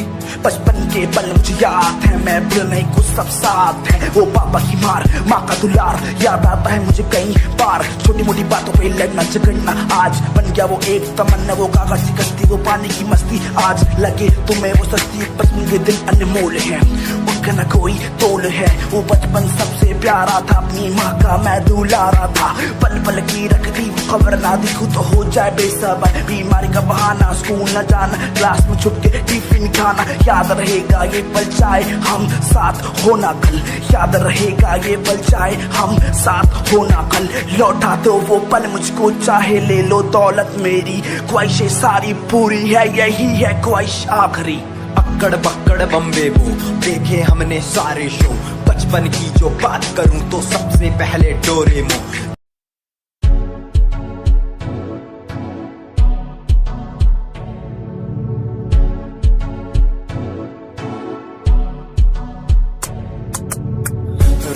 बचपन के पल मुझे याद है, मैं भूल नहीं कुछ सब साथ है। वो पापा की मार, माँ का दुलार याद आता है मुझे कई बार। छोटी मोटी बातों पे लड़ना झगड़ना आज बन गया वो एक तमन्ना, वो कागज की कश्ती, वो पानी की मस्ती। आज लगे तुम्हें वो सस्ती, बचपन के दिन अनमोल है, उनका न कोई तोल है। वो बचपन सबसे प्यारा था, अपनी माँ का मैं दुलारा था। पल पल की रखती वो खबर ना दिखूं तो हो जाए बेसबर, बीमारी का बहाना, स्कूल न जाना, क्लास में छुप के टिफिन खाना। याद रहेगा ये पल चाहे हम साथ होना कल, याद रहेगा ये पल चाहे हम साथ होना कल। लौटा दो वो पल मुझको, चाहे ले लो दौलत मेरी, ख्वाहिशें सारी पूरी है, यही है ख्वाहिश आखिरी। अक्कड़ बक्कड़ बम्बे वो देखे हमने सारे शो, बचपन की जो बात करूं तो सबसे पहले डोरेमोन।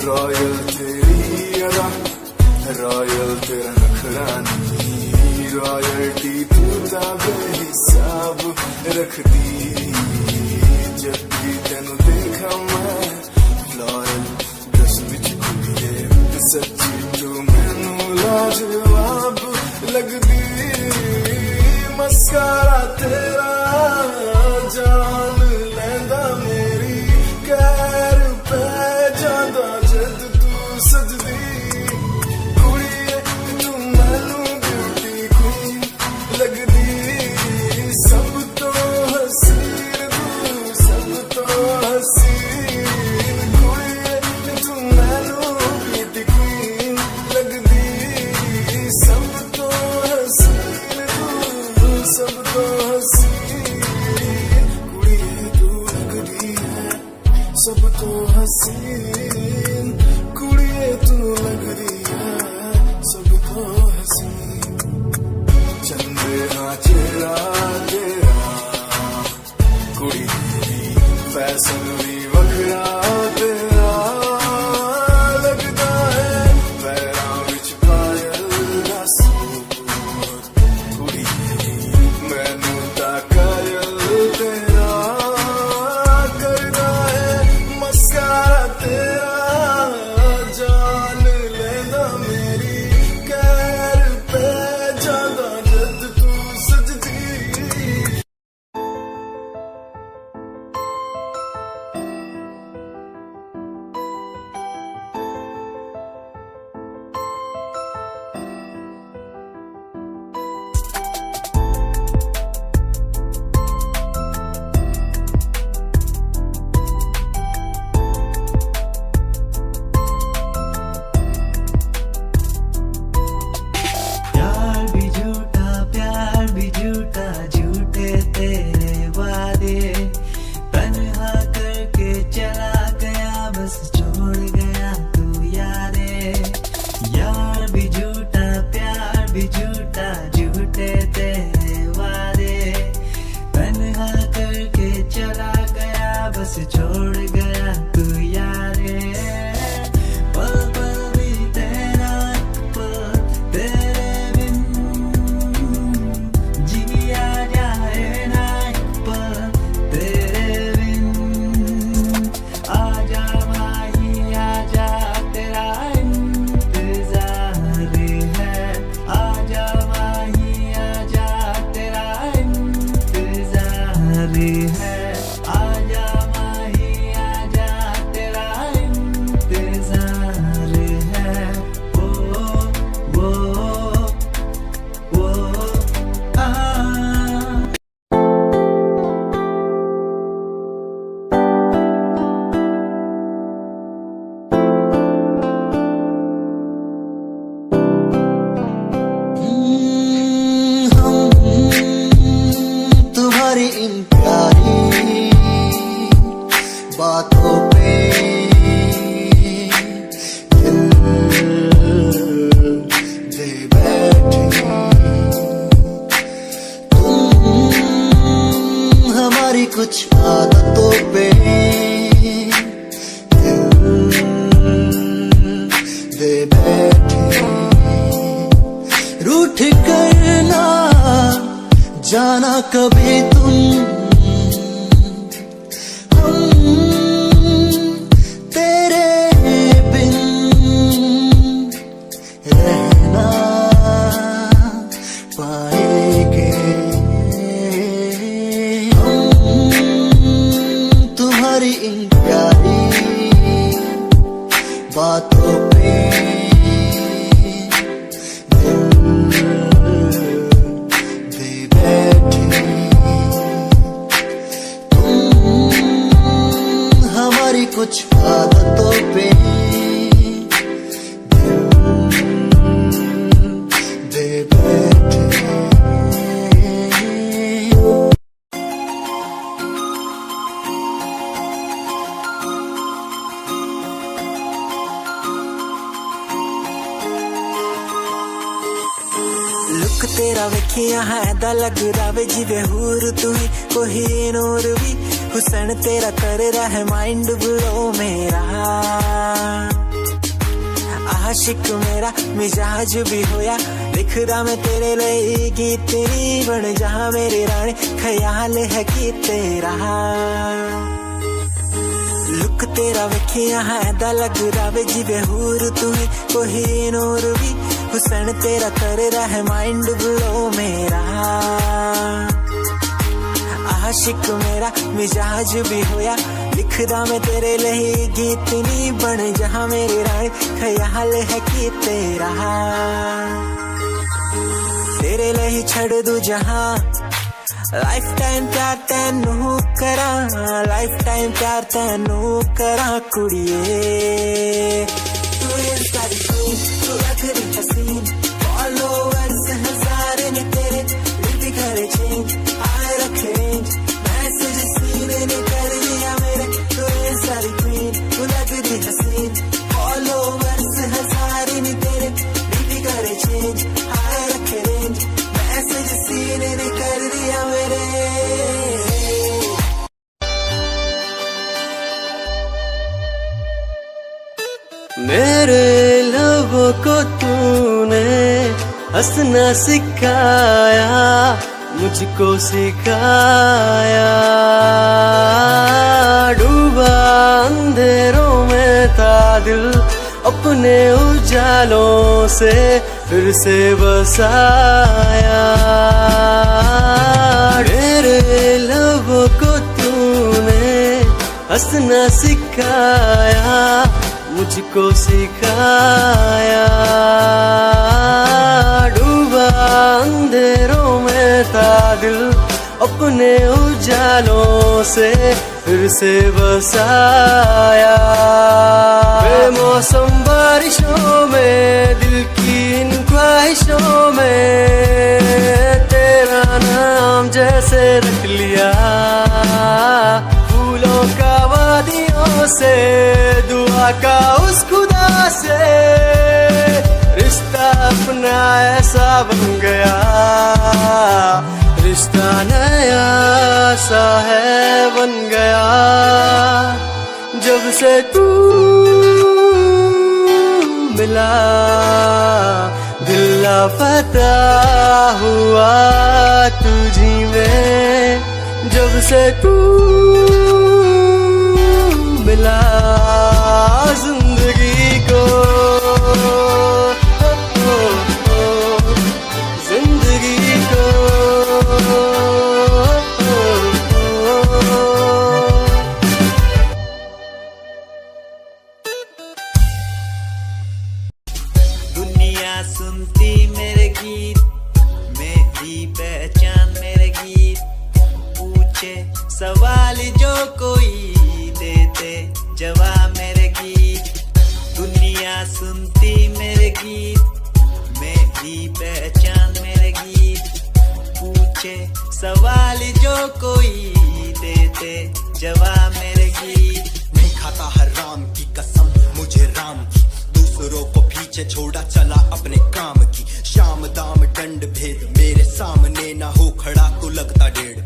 रॉयल तेरी अदा, रॉयल तेरा नखरानी, रॉयल्टी तू बेहिसाब रखदी। जब भी तेनू देखा मैं फ्लोरल ड्रेस विच कुड़िए, सच्ची तू मैनू लाजवाब लगदी। मस्कारा तेरा जान लैंदा मेरी, कैर पे जादा जद तू सजदी। कुड़िए तू मैनू ब्यूटी क्वीन लगदी, सब तो हसीन तू, सब तो हसीन। कुड़िए तू मैनू ब्यूटी क्वीन लगदी, सब तो हसीन तू, सब तो हसीन। कुड़िए तू लगदी है सब तो हसीन, कुड़िए तू लगदी है सब तो हसीन। चंद्रा चेहरा तेरा, कुड़ी फैशन भी वखरा तेरा लगदा है। पैरां विच पायल दा सूट, कुड़ी मैनू तां कायल तेरा करदा है। मस्कारा तेरा जान लेंदा मेरी, कैर पे जादा जद तू सजदी। पे दिल दे बैठी। हमारी कुछ आदतों पे दिल दे बैठी। रूठ करना जाना कभी तुम, हम तेरे बिन रहना पाएंगे। तुम्हारी इन प्यारी बातों पे दिल दे बैठी। हमारी कुछ आदतों पे दिल दे बैठी। लुक तेरा वेखिया है दा लगदा वे जिवे हूर तू ही कोई नूर भी। हुसन तेरा कर रहा है माइंड ब्लो मेरा। आशिक मेरा मिजाज भी होया लिखदा मैं तेरे लिए गीत नी बन जा मेरी रानी ख्याल है कि तेरा। लुक तेरा वेखिया है दा लगदा वे जिवे हूर तू ही कोई नूर भी। हुसन तेरा कर रहा है माइंड ब्लो मेरा। आशिक मेरा मिजाज भी होया लिखदा मैं तेरे लिए गीत नी बन जा मेरी रानी ख्याल है कि तेरा। तेरे लिए छड़ दूं जहां लाइफ टाइम प्यार तैनू करा। लाइफ टाइम प्यार तैनू करा कुड़िए। तू सारी तू आखिरी हसीन फॉलोअर्स हजार ने तेरे लिपि करे चेंज आए रखे रेंज मैसेज सीन ने कर दिया मेरे। तू सारी क्वीन तू लगती हसीन फॉलोअर्स हजार ने तेरे लिपि करे चेंज आए रखे रेंज मैसेज सीन ने कर दिया मेरे। मेरे लबों को तूने हंसना सिखाया, मुझको सिखाया। डूबा अंधेरों में था दिल, अपने उजालों से फिर से बसाया। मेरे लबों को तूने हंसना सिखाया, मुझको सिखाया। डूबा अंधेरों में था दिल, अपने उजालों से फिर से बसाया। बेमौसम बारिशों में, दिल की इन ख्वाहिशों में, तेरा नाम जैसे रख लिया। फूलों का वादियों से, दुआ का उस खुदा से, रिश्ता अपना ऐसा बन गया। रिश्ता नया सा है बन गया, जब से तू मिला। दिल लापता हुआ तुझी में, जब से तू मिला जिंदगी को। जिंदगी को दुनिया सुनती मेरे गीत, मेरी पहचान मेरे गीत। पूछे सवाल जो कोई, देते जवाब मेरे गीत। दुनिया सुनती मेरे गीत, मेरी पहचान मेरे गीत। पूछे सवाल जो कोई, देते जवाब मेरे गीत। नहीं खाता पीछे छोड़ा चला अपने काम की। शाम दाम दंड भेद मेरे सामने ना हो खड़ा तो लगता डेढ़।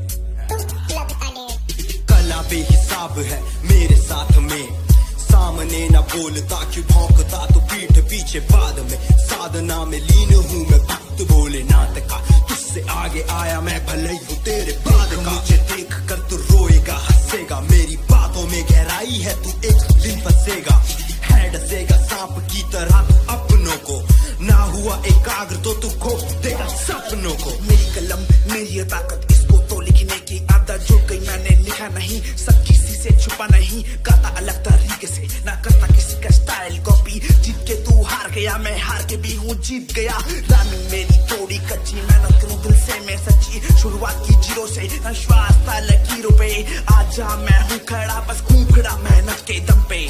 कला बेहिसाब है मेरे साथ में, सामने ना बोलता क्यों भौंकता तो पीठ पीछे बाद में। साधना में लीन हूँ मैं भक्त भोलेनाथ का, तुझसे आगे आया मैं भले ही हूँ तेरे बाद का। मुझे देख कर तू रोएगा हंसेगा, मेरी बातों में गहराई है तू एक दिन फंसेगा। है डसेगा सांप की तरह तू अपनों को, ना हुआ एकाग्र तो तू खो देगा सपनों को। मेरी कलम मेरी ताकत, इसको तो लिखने की आदत जुड़ गई। मैंने लिखा नहीं सब किसी से छुपा नहीं, गाता अलग तरीके से ना करता किसी का स्टाइल कॉपी। जीत के तू हार गया, मैं हार के भी हूँ जीत गया। रानी मेरी थोड़ी कच्ची, मेहनत करूँ दिल से मैं सच्ची। शुरुआत की जीरो से विश्वास था लकीरों पे, आजा मैं हूँ खड़ा बस खून खड़ा मेहनत के दम पे।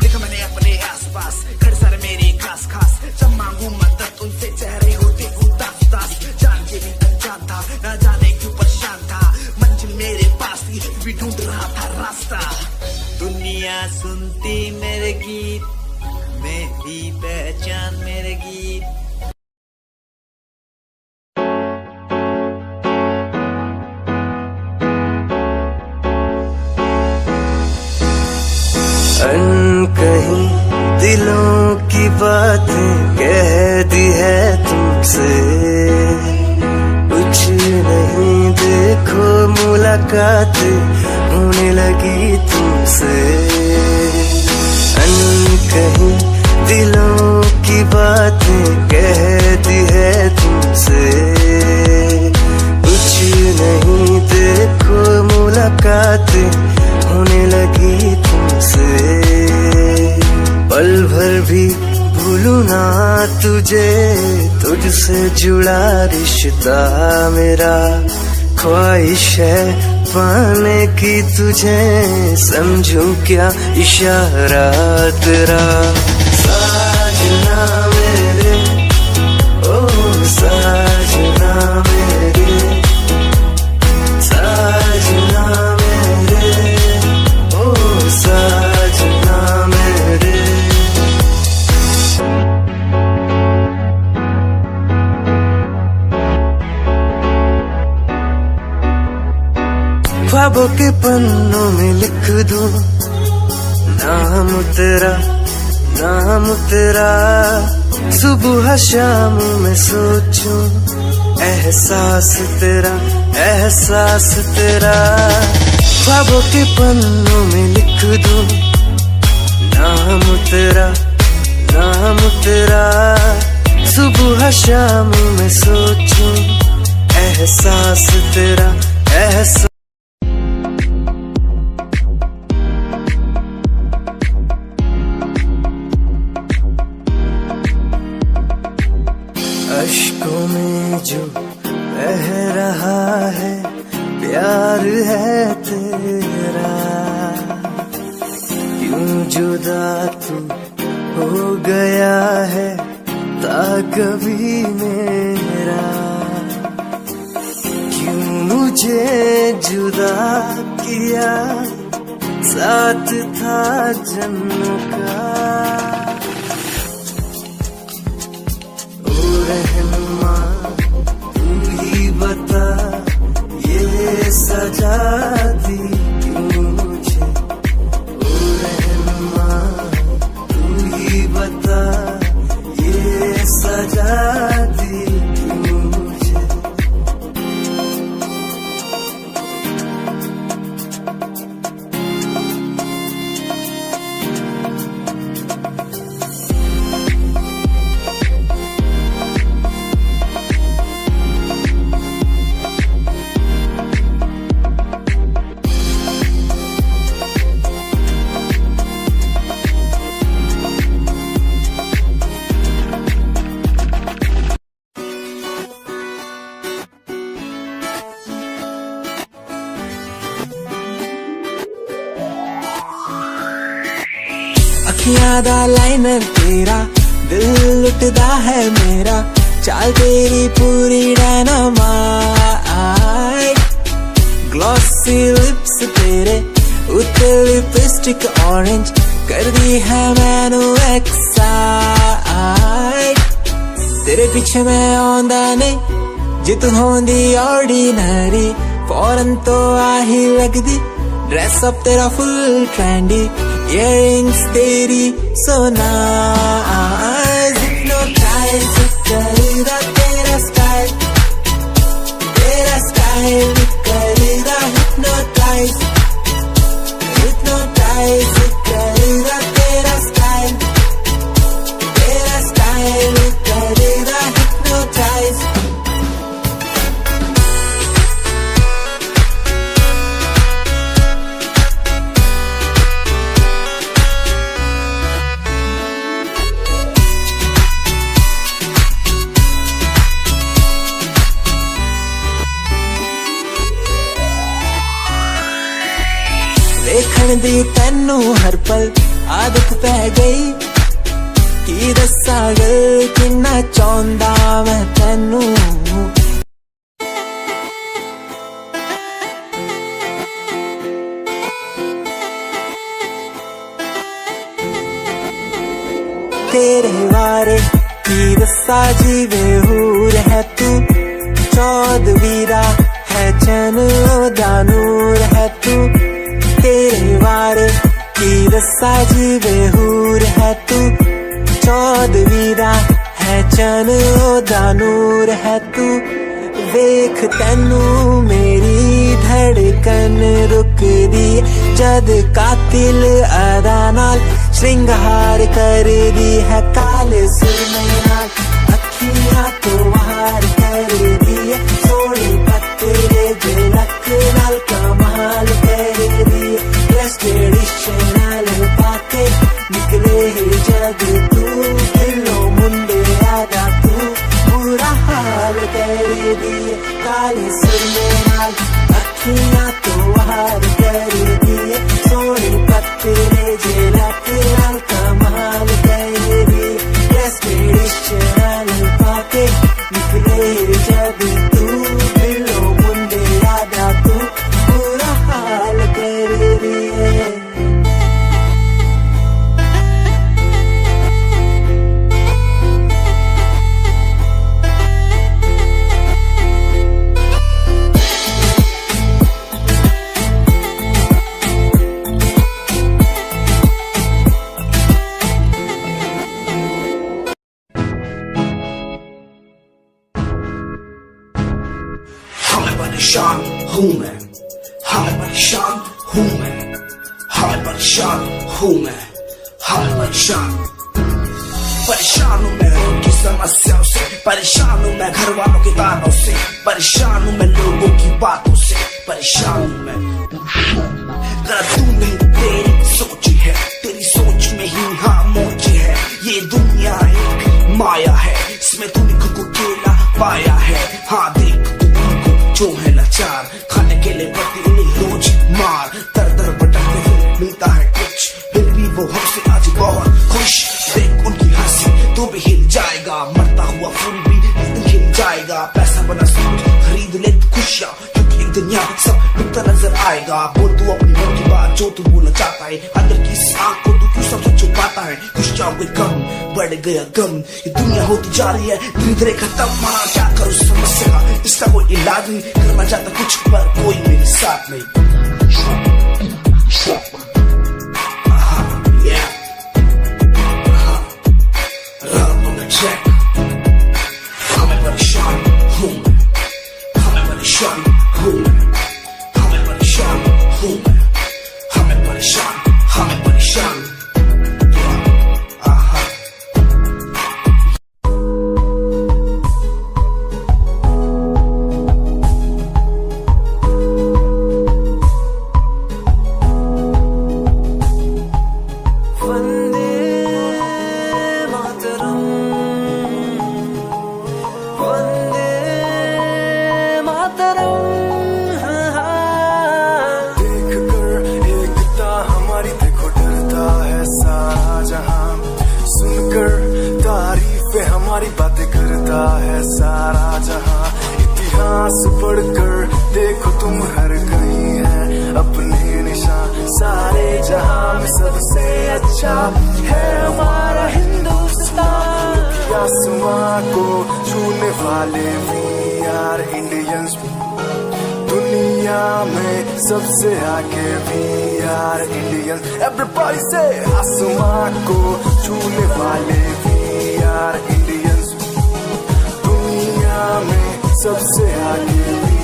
देखा मैंने अपने आसपास खड़े सारे मेरे खास खास, जब मांगू मदद उनसे चेहरे होते उदास उदास। जान के भी अनजान था, न जाने क्यों परेशान था, मंजिल मेरे पास थी भी ढूंढ रहा था रास्ता। दुनिया सुनती मेरे गीत, मेरी पहचान मेरे गीत। कहीं दिलों की बातें कह दी है तुमसे, कुछ नहीं देखो मुलाकातें होने लगी तुमसे। कहीं दिलों की बातें कह दी है तुमसे, कुछ नहीं देखो मुलाकातें होने लगी तुमसे। पल भर भी भूलूं ना तुझे, तुझसे जुड़ा रिश्ता मेरा। ख्वाहिश है पाने की तुझे, समझूं क्या इशारा तेरा। साजना मेरे ओ साजना मेरे, साजना मेरे ओ साजना मेरे। ख्वाबों के पन्नों में लिख दूं नाम तेरा, नाम तेरा। सुबह शाम में सोचूं एहसास तेरा, एहसास तेरा। ख्वाबों के पन्नों में लिख दूं नाम तेरा, नाम तेरा। सुबह शाम में सोचूं एहसास तेरा, एहसास। अश्कों में जो बह रहा है प्यार है तेरा, क्यों जुदा तू हो गया है ताकभी मेरा। क्यों मुझे जुदा किया, साथ था जन्म का। रहनुमा तू ही बता, ये सजा दी क्यों मुझे। ओ रहनुमा तू ही बता, ये सजा दी क्यों मुझे। अखियां दा लाइनर तेरा, दिल लुटदा है मेरा। चाल तेरी पूरी डायनामाइट, ग्लॉसी लिप्स तेरे उत्ते लिपस्टिक ऑरेंज। कर दी है मैनू एक्साइट तेरे पीछे मैं आंदा नहीं जे तू होंदी ऑर्डिनरी फौरन तो आ ही लगदी ड्रेस अप तेरा फुल ट्रेंडी इयररिंग्स तेरी सो नाइस हिप्नोटाइज करेगा तेरा स्टाइल करेगा हिप्नोटाइज करेगा तेरा स्टाइल करेगा हिप्नोटाइज देखण दी तैनू हर पल आदत पै गई की दस्सा गल किन्ना चाहुंदा मैं तैनू तेरे बारे की दस्सा जी बेहूर है तू चौदवीरा है चैन दा नूर है तू तेरे बारे की दस्सा जी बेहूर है तू चौदवीरा है चन दा नूर है तू वेख तैनू मेरी धड़कन रुकदी जद कातिल अदा नाल श्रृंगार कर दी है काले सुरमे नाल अखियां तो वार कर दी है सोनी पत्ते झलक नाल कमाल कर दी ट्रेडिशनल पाके निकले जग तू दिलो मुंडे आदा तू बुरा हाल कर दी काले सुरमे नाल अखियां तो वार कर दी सोनी पत्ते झलक नाल कमाल कर दी ट्रेडिशनल पाके निकले जग तू दिलो मुंडे आदा तू बुरा हाल कर दी परेशान हूँ मैं हाल परेशान हूँ मैं हाल परेशान हूँ मैं हाल परेशान हूँ मैं उनकी समस्याओं से परेशान हूँ मैं घर वालों के तानों से परेशान हूँ मैं लोगों की बातों से परेशान हूँ मैं जरा तू नहीं तेरी सोच है तेरी सोच में ही हाँ मोच है ये दुनिया एक माया है इसमें तूने खुद को अकेला पाया है हाँ देख जो है लाचार खाने के लिए पड़ती उन्हें रोज मार दर दर भटकते हुए मिलता है कुछ फिर भी वो हमसे आज बहुत खुश देख उनकी हंसी तो भी हिल जाएगा मरता हुआ फूल भी हिल जाएगा पैसा बना सब खरीद ले खुशियाँ क्योंकि एक दुनिया सब बिकता नजर आएगा बोल तू अपनी मन की बात जो तू बोलना चाहता है अंदर की इस आँख को तू क्यों सबसे छुपाता है खुशियाँ हुए कम बढ़ गया गम ये दुनिया होती जा रही है धीरे धीरे खत्म हाँ क्या करूँ समस्या का इसका कोई इलाज नहीं करना चाहता कुछ पर कोई मेरे साथ नहीं हमें परेशान हूँ हमें परेशान हूँ हमें परेशान हूँ हमें परेशान हमें परेशान हमारी बातें करता है सारा जहां इतिहास पढ़कर देखो तुम हर कहीं है अपने निशान सारे जहां में सबसे अच्छा ऊंचा है हमारा हिंदुस्तान। आसमां को छूने वाले वी आर इंडियंस, दुनिया में सबसे आगे वी आर इंडियंस। एवरीबॉडी से आसमां को छूने वाले वी आर इंडियंस, दुनिया में सबसे आगे वी